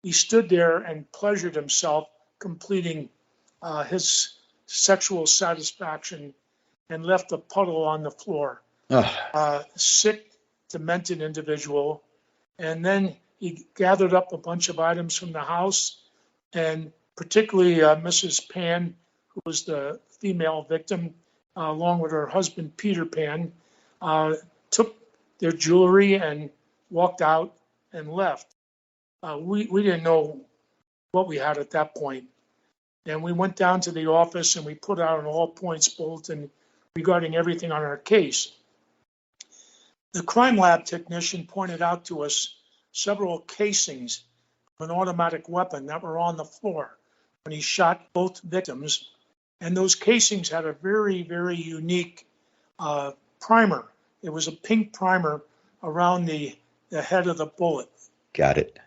he stood there and pleasured himself, completing his sexual satisfaction, and left a puddle on the floor. Sick, demented individual. And then he gathered up a bunch of items from the house, and particularly Mrs. Pan, who was the female victim, along with her husband, Peter Pan, took their jewelry and walked out and left. We didn't know what we had at that point. And we went down to the office and we put out an all-points bulletin regarding everything on our case. The crime lab technician pointed out to us several casings of an automatic weapon that were on the floor when he shot both victims. And those casings had a very, very unique primer. It was a pink primer around the head of the bullet.
Got it.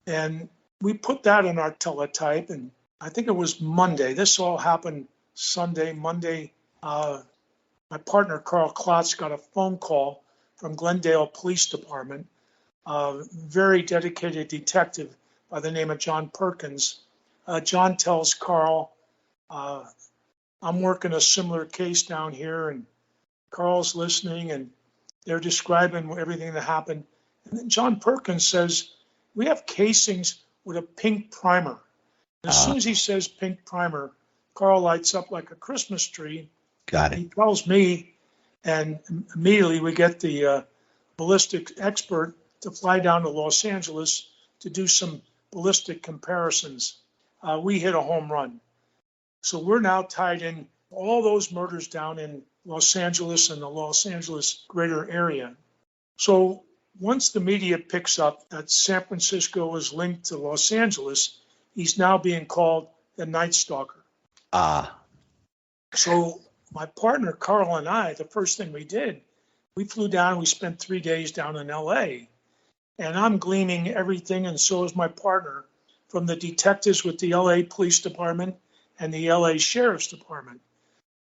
And we put that in our teletype, and I think it was Monday. This all happened Sunday. Monday, my partner, Carl Klotz, got a phone call from Glendale Police Department, a very dedicated detective by the name of John Perkins. John tells Carl, I'm working a similar case down here, and Carl's listening, and they're describing everything that happened. And then John Perkins says, we have casings with a pink primer. And as soon as he says pink primer, Carl lights up like a Christmas tree.
Got it.
He tells me, and immediately we get the ballistic expert to fly down to Los Angeles to do some ballistic comparisons. We hit a home run. So we're now tied in all those murders down in Los Angeles and the Los Angeles greater area. So once the media picks up that San Francisco is linked to Los Angeles, he's now being called the Night Stalker. So my partner, Carl, and I, the first thing we did, we flew down, we spent 3 days down in LA. And I'm gleaning everything, and so is my partner, from the detectives with the LA Police Department and the LA Sheriff's Department.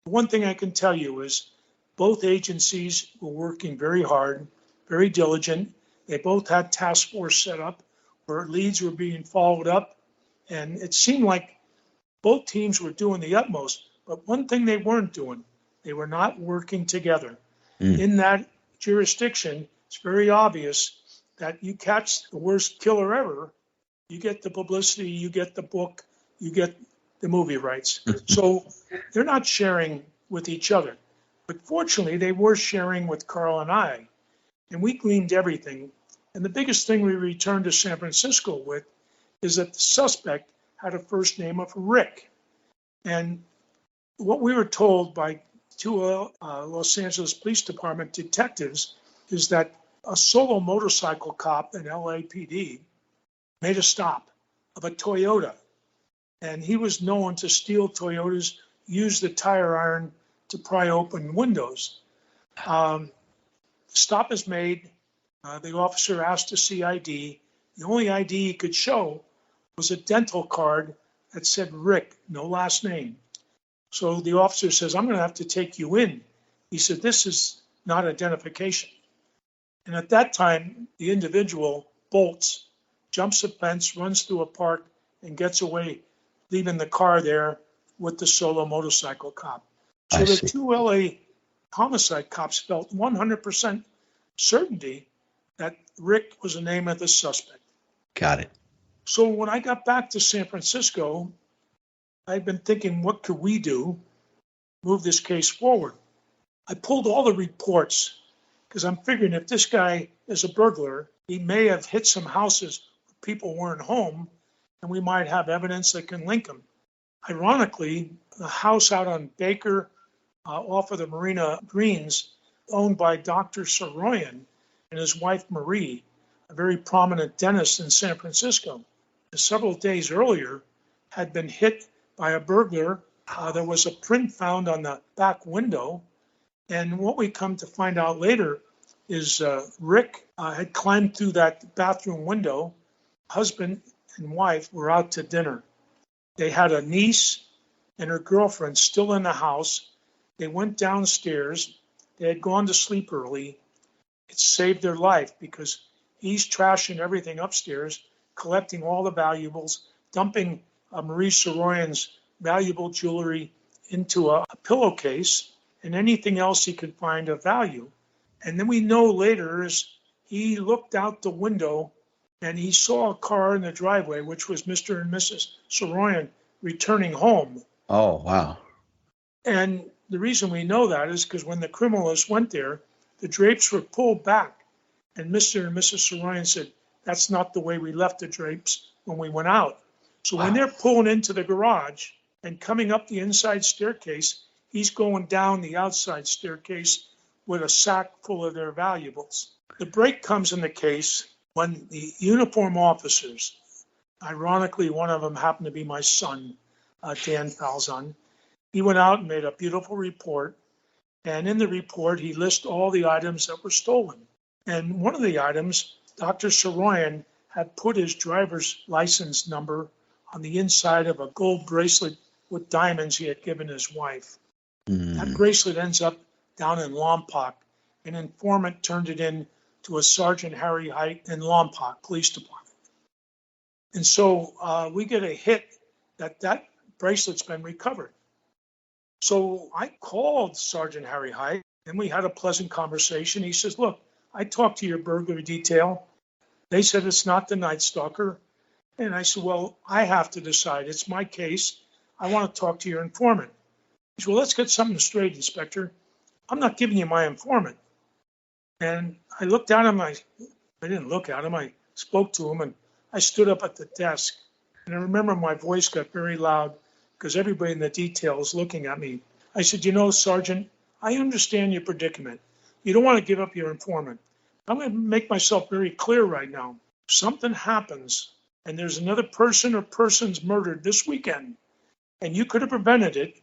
One thing I can tell you is both agencies were working very hard, very diligent. They both had task force set up where leads were being followed up. And it seemed like both teams were doing the utmost. But one thing they weren't doing, they were not working together. In that jurisdiction, it's very obvious that you catch the worst killer ever, you get the publicity, you get the book, you get the movie rights. So they're not sharing with each other. But fortunately, they were sharing with Carl and I. And we gleaned everything And the biggest thing we returned to San Francisco with is that the suspect had a first name of Rick. And what we were told by two Los Angeles Police Department detectives is that a solo motorcycle cop in LAPD made a stop of a Toyota. And he was known to steal Toyotas, use the tire iron to pry open windows. Stop is made. The officer asked to see ID. The only ID he could show was a dental card that said Rick, no last name. So the officer says, I'm going to have to take you in. He said, this is not identification. And at that time, the individual bolts, jumps a fence, runs through a park, and gets away, leaving the car there with the solo motorcycle cop. So the two LA homicide cops felt 100% certainty that Rick was the name of the suspect.
Got it.
So when I got back to San Francisco, I'd been thinking, what could we do? Move this case forward. I pulled all the reports because I'm figuring if this guy is a burglar, he may have hit some houses where people weren't home, and we might have evidence that can link him. Ironically, the house out on Baker off of the Marina Greens, owned by Dr. Soroyan and his wife Marie, a very prominent dentist in San Francisco, several days earlier had been hit by a burglar. There was a print found on the back window. And what we come to find out later is Rick had climbed through that bathroom window. Husband and wife were out to dinner. They had a niece and her girlfriend still in the house. They went downstairs. They had gone to sleep early. It saved their life because he's trashing everything upstairs, collecting all the valuables, dumping Marie Soroyan's valuable jewelry into a pillowcase and anything else he could find of value. And then we know later is he looked out the window and he saw a car in the driveway, which was Mr. and Mrs. Soroyan returning home.
Oh, wow.
And the reason we know that is because when the criminals went there, the drapes were pulled back. And Mr. and Mrs. Soroyan said, that's not the way we left the drapes when we went out. So when they're pulling into the garage and coming up the inside staircase, he's going down the outside staircase with a sack full of their valuables. The break comes in the case when the uniform officers, ironically, one of them happened to be my son, Dan Falzon, he went out and made a beautiful report. And in the report, he lists all the items that were stolen. And one of the items, Dr. Soroyan had put his driver's license number on the inside of a gold bracelet with diamonds he had given his wife. That bracelet ends up down in Lompoc. An informant turned it in to a Sergeant Harry Height in Lompoc Police Department. And so we get a hit that bracelet's been recovered. So I called Sergeant Harry Height and we had a pleasant conversation. He says, look, I talked to your burglary detail. They said it's not the Night Stalker. And I said, well, I have to decide. It's my case. I want to talk to your informant. He said, well, let's get something straight, Inspector. I'm not giving you my informant. And I looked at him. I didn't look at him. I spoke to him and I stood up at the desk. And I remember my voice got very loud because everybody in the detail was looking at me. I said, you know, Sergeant, I understand your predicament. You don't want to give up your informant. I'm going to make myself very clear right now. If something happens and there's another person or persons murdered this weekend and you could have prevented it,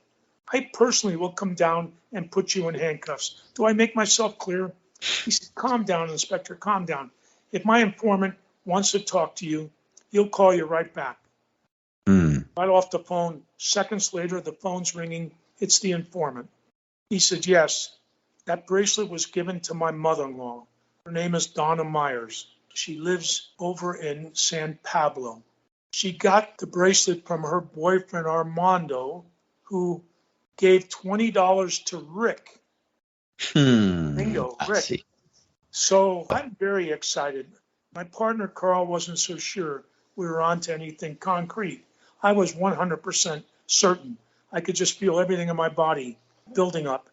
I personally will come down and put you in handcuffs. Do I make myself clear? He said, calm down, Inspector, calm down. If my informant wants to talk to you, he'll call you right back. Right off the phone, seconds later, the phone's ringing. It's the informant. He said, yes, that bracelet was given to my mother-in-law. Her name is Donna Myers. She lives over in San Pablo. She got the bracelet from her boyfriend, Armando, who gave $20 to Rick. Bingo, Rick.
See.
So I'm very excited. My partner, Carl, wasn't so sure we were on to anything concrete. I was 100% certain. I could just feel everything in my body building up.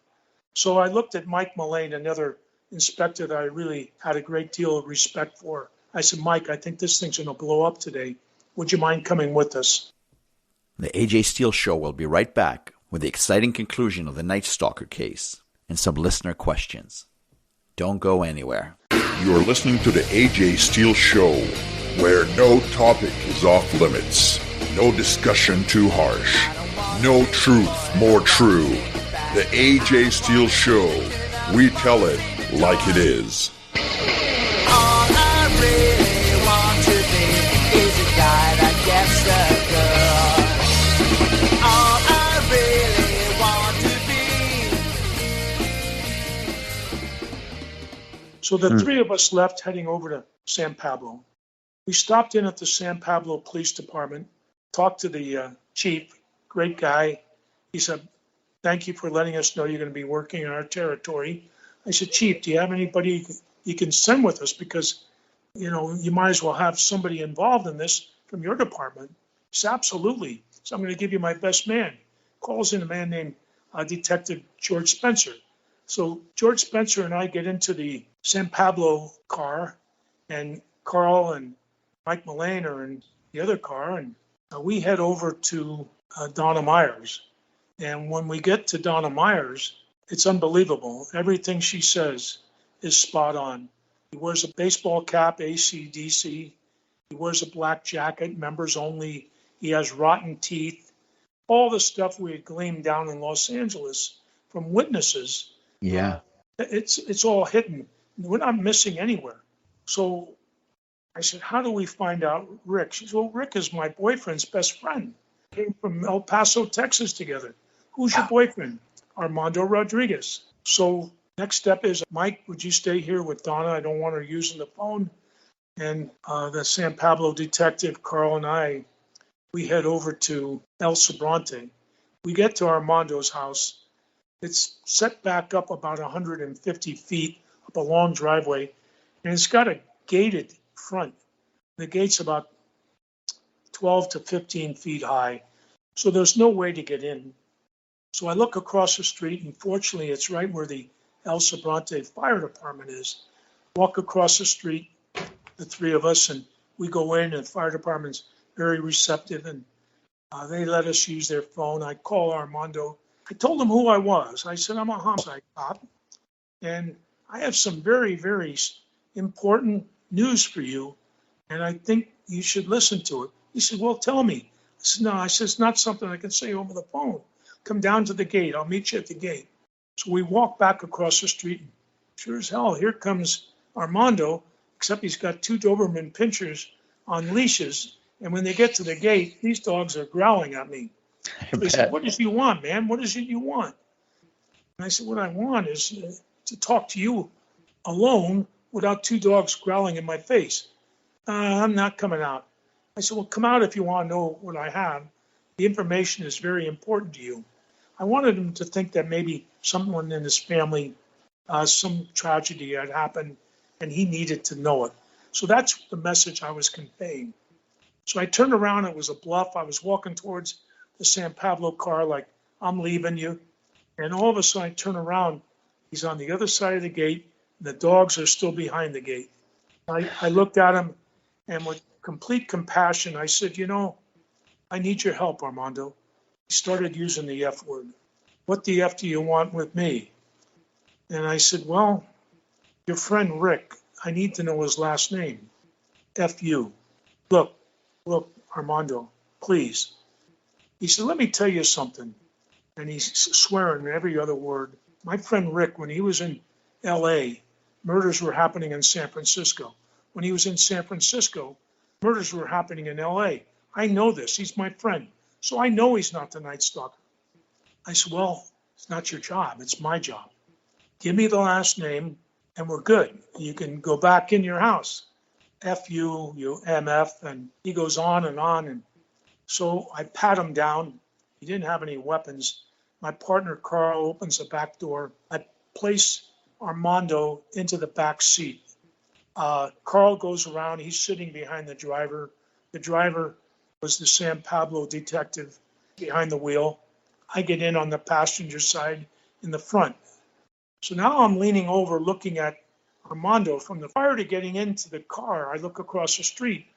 So I looked at Mike Mullane, another inspector that I really had a great deal of respect for. I said, Mike, I think this thing's going to blow up today. Would you mind coming with us?
The AJ Steele Show will be right back with the exciting conclusion of the Night Stalker case and some listener questions. Don't go anywhere.
You are listening to the AJ Steele Show, where no topic is off limits, no discussion too harsh, no truth more true. The AJ Steele Show, we tell it like it is.
All I really want to be is a guy that gets the girl. All I really want to be.
So the three of us left heading over to San Pablo. We stopped in at the San Pablo Police Department, talked to the chief, great guy. He said, thank you for letting us know you're going to be working in our territory. I said, Chief, do you have anybody you can send with us? Because, you might as well have somebody involved in this from your department. He said, absolutely. So I'm going to give you my best man. Calls in a man named Detective George Spencer. So George Spencer and I get into the San Pablo car, and Carl and Mike Mullane are in the other car, and we head over to Donna Myers. And when we get to Donna Myers, it's unbelievable. Everything she says is spot on. He wears a baseball cap, AC/DC. He wears a black jacket, members only. He has rotten teeth. All the stuff we had gleaned down in Los Angeles from witnesses.
Yeah.
It's all hidden. We're not missing anywhere. So I said, how do we find out Rick? She said, well, Rick is my boyfriend's best friend. Came from El Paso, Texas together. Who's your boyfriend? Armando Rodriguez. So next step is, Mike, would you stay here with Donna? I don't want her using the phone. And the San Pablo detective, Carl, and I, we head over to El Sobrante. We get to Armando's house. It's set back up about 150 feet up a long driveway, and it's got a gated front. The gate's about 12 to 15 feet high, so there's no way to get in. So I look across the street, and fortunately, it's right where the El Sobrante Fire Department is. Walk across the street, the three of us, and we go in, and the fire department's very receptive, and they let us use their phone. I call Armando. I told him who I was. I said, I'm a homicide cop, and I have some very, very important news for you, and I think you should listen to it. He said, well, tell me. I said, no, it's not something I can say over the phone. Come down to the gate. I'll meet you at the gate. So we walk back across the street, and sure as hell, here comes Armando, except he's got two Doberman pinchers on leashes, and when they get to the gate, these dogs are growling at me. They said, what does you want, man? What is it you want? And I said, what I want is to talk to you alone without two dogs growling in my face. I'm not coming out. I said, well, come out if you want to know what I have. The information is very important to you. I wanted him to think that maybe someone in his family, some tragedy had happened, and he needed to know it. So that's the message I was conveying. So I turned around. It was a bluff. I was walking towards the San Pablo car like, I'm leaving you. And all of a sudden I turn around. He's on the other side of the gate. The dogs are still behind the gate. I looked at him, and with complete compassion, I said, I need your help, Armando. He started using the F word. What the F do you want with me? And I said, well, your friend Rick, I need to know his last name. F you. Look, Armando, please. He said, let me tell you something. And he's swearing every other word. My friend Rick, when he was in L.A., murders were happening in San Francisco. When he was in San Francisco, murders were happening in L.A. I know this. He's my friend. So I know he's not the Night Stalker. I said, well, it's not your job. It's my job. Give me the last name, and we're good. You can go back in your house. F you, you MF, and he goes on. And so I pat him down. He didn't have any weapons. My partner, Carl, opens the back door. I place Armando into the back seat. Carl goes around. He's sitting behind the driver. The driver was the San Pablo detective behind the wheel. I get in on the passenger side in the front. So now I'm leaning over looking at Armando. From the prior to getting into the car, I look across the street,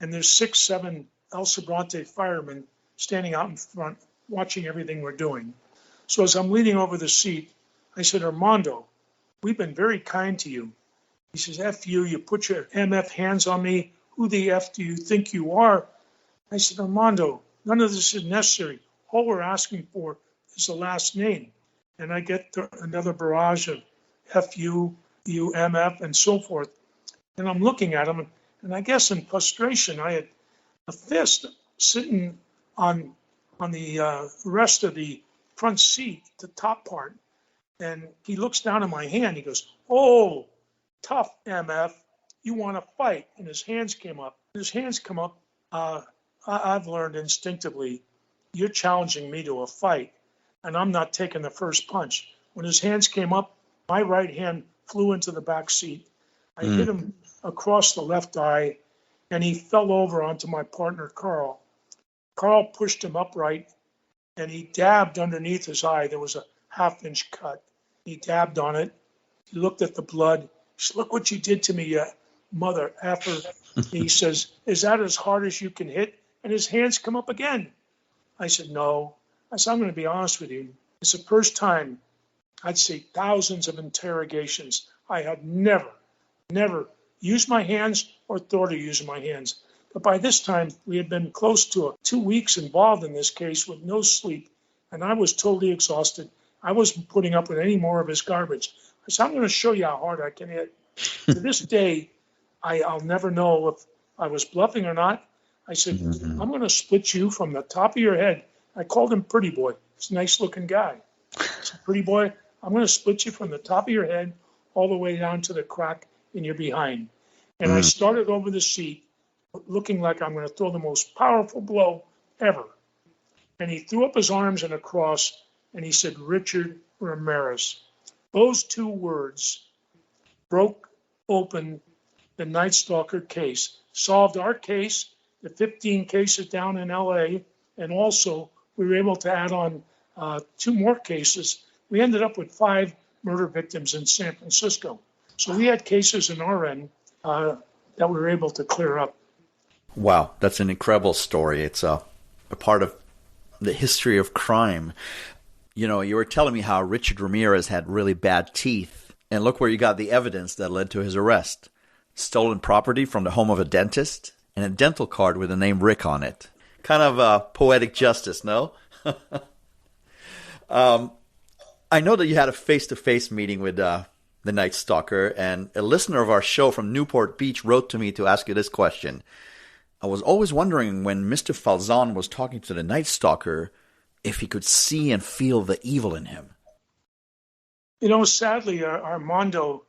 and there's 6, 7 El Sobrante firemen standing out in front watching everything we're doing. So as I'm leaning over the seat, I said, Armando, we've been very kind to you. He says, F you, you put your MF hands on me. Who the F do you think you are? I said, Armando, none of this is necessary. All we're asking for is the last name. And I get another barrage of F you, you MF, and so forth. And I'm looking at him, and I guess in frustration, I had a fist sitting on the rest of the front seat, the top part. And he looks down at my hand. He goes, oh, tough, MF. You want to fight. And his hands came up. His hands come up. I've learned instinctively, you're challenging me to a fight, and I'm not taking the first punch. When his hands came up, my right hand flew into the back seat. I hit him across the left eye, and he fell over onto my partner, Carl. Carl pushed him upright, and he dabbed underneath his eye. There was a half-inch cut. He dabbed on it. He looked at the blood. He said, look what you did to me, you mother effer. He says, is that as hard as you can hit? And his hands come up again. I said, no. I said, I'm going to be honest with you. It's the first time, I'd say thousands of interrogations, I had never used my hands or thought of using my hands. But by this time, we had been close to 2 weeks involved in this case with no sleep, and I was totally exhausted. I wasn't putting up with any more of his garbage. I said, I'm going to show you how hard I can hit. To this day, I'll never know if I was bluffing or not. I said, I'm going to split you from the top of your head. I called him Pretty Boy. He's a nice-looking guy. I said, Pretty Boy, I'm going to split you from the top of your head all the way down to the crack in your behind. And I started over the seat, looking like I'm going to throw the most powerful blow ever. And he threw up his arms in a cross, and he said, Richard Ramirez. Those 2 words broke open the Night Stalker case, solved our case, the 15 cases down in L.A., and also we were able to add on 2 more cases. We ended up with 5 murder victims in San Francisco. So we had cases in our end that we were able to clear up.
Wow, that's an incredible story. It's a part of the history of crime. You know, you were telling me how Richard Ramirez had really bad teeth, and look where you got the evidence that led to his arrest. Stolen property from the home of a dentist, and a dental card with the name Rick on it. Kind of poetic justice, no? I know that you had a face-to-face meeting with the Night Stalker, and a listener of our show from Newport Beach wrote to me to ask you this question. I was always wondering when Mr. Falzon was talking to the Night Stalker if he could see and feel the evil in him.
You know, sadly, Armando,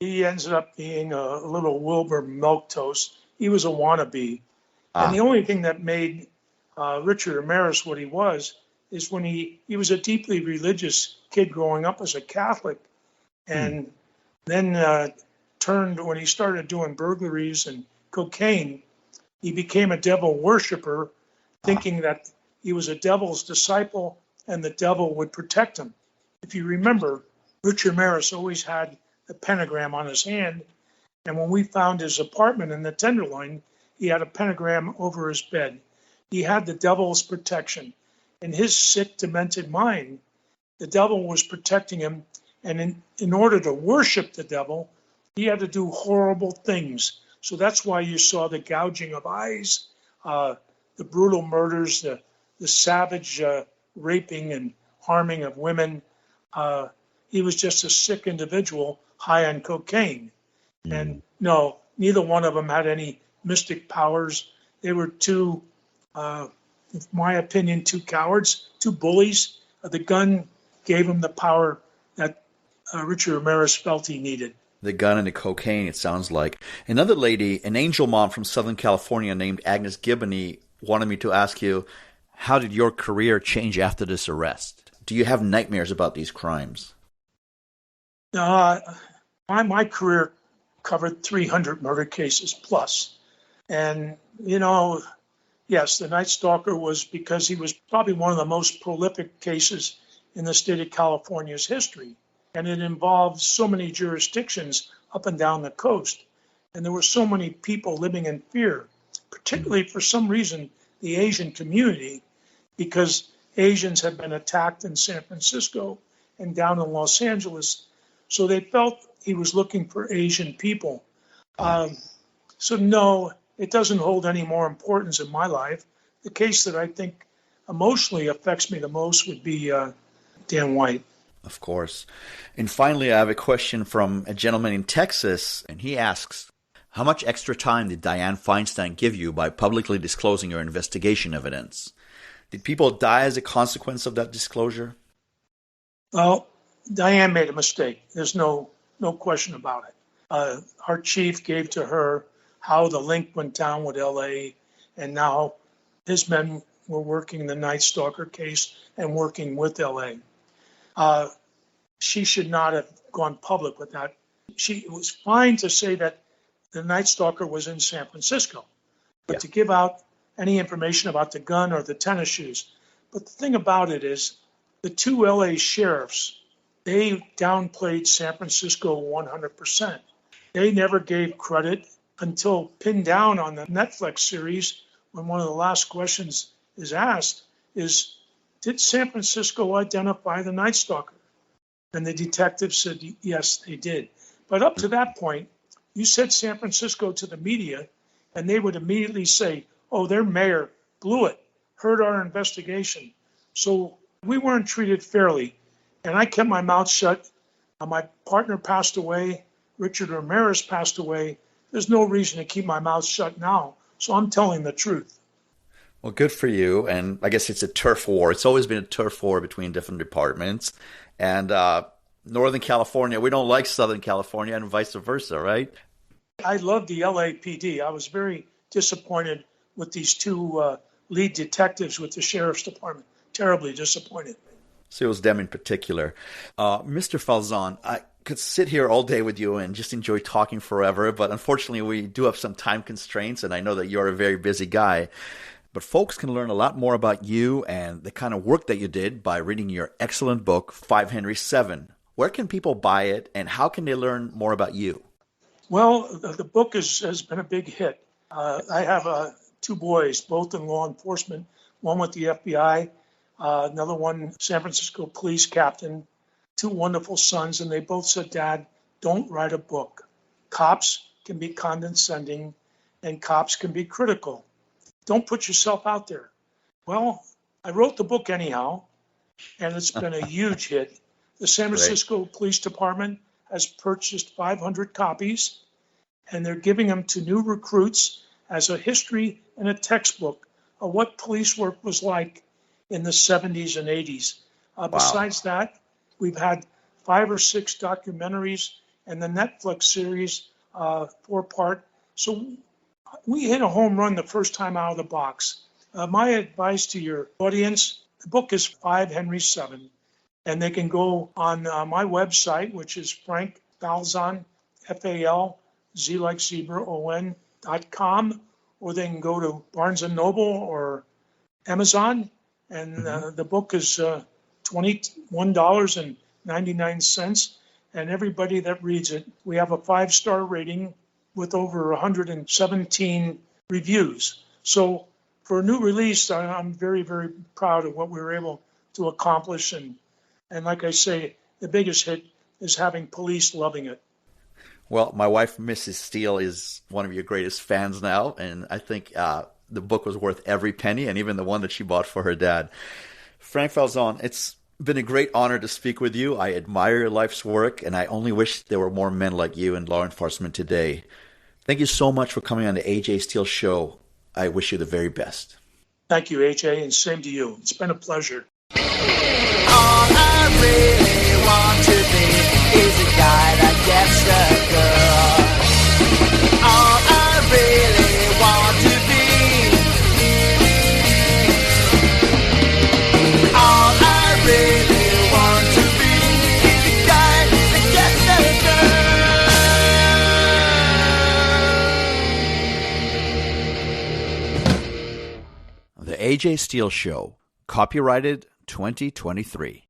he ended up being a little Wilbur milquetoast. He was a wannabe. And the only thing that made Richard Ramirez what he was is when he was a deeply religious kid growing up as a Catholic, and then turned, when he started doing burglaries and cocaine, he became a devil worshiper, thinking that he was a devil's disciple and the devil would protect him. If you remember, Richard Ramirez always had a pentagram on his hand, and when we found his apartment in the Tenderloin, he had a pentagram over his bed. He had the devil's protection. In his sick, demented mind, the devil was protecting him, and in order to worship the devil, he had to do horrible things. So that's why you saw the gouging of eyes, the brutal murders, the savage raping and harming of women. He was just a sick individual high on cocaine. And no, neither one of them had any mystic powers. They were two, in my opinion, two cowards, two bullies. The gun gave him the power that Richard Ramirez felt he needed.
The gun and the cocaine, it sounds like. Another lady, an angel mom from Southern California named Agnes Gibney, wanted me to ask you, how did your career change after this arrest? Do you have nightmares about these crimes?
My career covered 300 murder cases plus. And, you know, yes, the Night Stalker was because he was probably one of the most prolific cases in the state of California's history. and it involved so many jurisdictions up and down the coast. And there were so many people living in fear, particularly for some reason, the Asian community, because Asians had been attacked in San Francisco and down in Los Angeles. So they felt he was looking for Asian people. So no, it doesn't hold any more importance in my life. The case that I think emotionally affects me the most would be Dan White.
Of course. And finally, I have a question from a gentleman in Texas, and he asks, how much extra time did Dianne Feinstein give you by publicly disclosing your investigation evidence? Did people die as a consequence of that disclosure?
Well, Dianne made a mistake. There's no question about it. Our chief gave to her how the link went down with LA, and now his men were working the Night Stalker case and working with LA. She should not have gone public with that. It was fine to say that the Night Stalker was in San Francisco, but to give out any information about the gun or the tennis shoes. But the thing about it is the two LA sheriffs, they downplayed San Francisco 100%. They never gave credit until pinned down on the Netflix series when one of the last questions is asked is, did San Francisco identify the Night Stalker? And the detective said, yes, they did. But up to that point, you said San Francisco to the media, and they would immediately say, oh, their mayor blew it, hurt our investigation. So we weren't treated fairly. And I kept my mouth shut. My partner passed away. Richard Ramirez passed away. There's no reason to keep my mouth shut now. So I'm telling the truth.
Well, good for you. And I guess it's a turf war. It's always been a turf war between different departments. And Northern California, we don't like Southern California and vice versa, right?
I love the LAPD. I was very disappointed with these two lead detectives with the sheriff's department. Terribly disappointed.
So it was them in particular. Mr. Falzon, I could sit here all day with you and just enjoy talking forever, but unfortunately we do have some time constraints, and I know that you're a very busy guy. But folks can learn a lot more about you and the kind of work that you did by reading your excellent book, 5 Henry 7. Where can people buy it, and how can they learn more about you?
Well, the book has been a big hit. I have two boys, both in law enforcement, one with the FBI, another one, San Francisco police captain, two wonderful sons, and they both said, Dad, don't write a book. Cops can be condescending, and cops can be critical. Don't put yourself out there. Well, I wrote the book anyhow, and it's been a huge hit. The San Francisco Police Department has purchased 500 copies, and they're giving them to new recruits as a history and a textbook of what police work was like in the 70s and 80s. Besides that, we've had 5 or 6 documentaries and the Netflix series, 4-part. So we hit a home run the first time out of the box. My advice to your audience, the book is 5 Henry 7, and they can go on my website, which is Frank Falzon, F-A-L-Z like zebra, O-N.com, or they can go to Barnes & Noble or Amazon, and the book is $21.99, and everybody that reads it, we have a 5-star rating with over 117 reviews. So for a new release, I'm very, very proud of what we were able to accomplish. And like I say, the biggest hit is having police loving it.
Well, my wife, Mrs. Steele, is one of your greatest fans now, and I think the book was worth every penny, and even the one that she bought for her dad. Frank Falzon, it's been a great honor to speak with you. I admire your life's work, and I only wish there were more men like you in law enforcement today. Thank you so much for coming on the AJ Steele Show. I wish you the very best.
Thank you, AJ, and same to you. It's been a pleasure.
All I really want to be is a guy that gets the girl. All I really want to be. All I really want to be is a guy that gets the girl.
The AJ Steele Show, copyrighted 2023.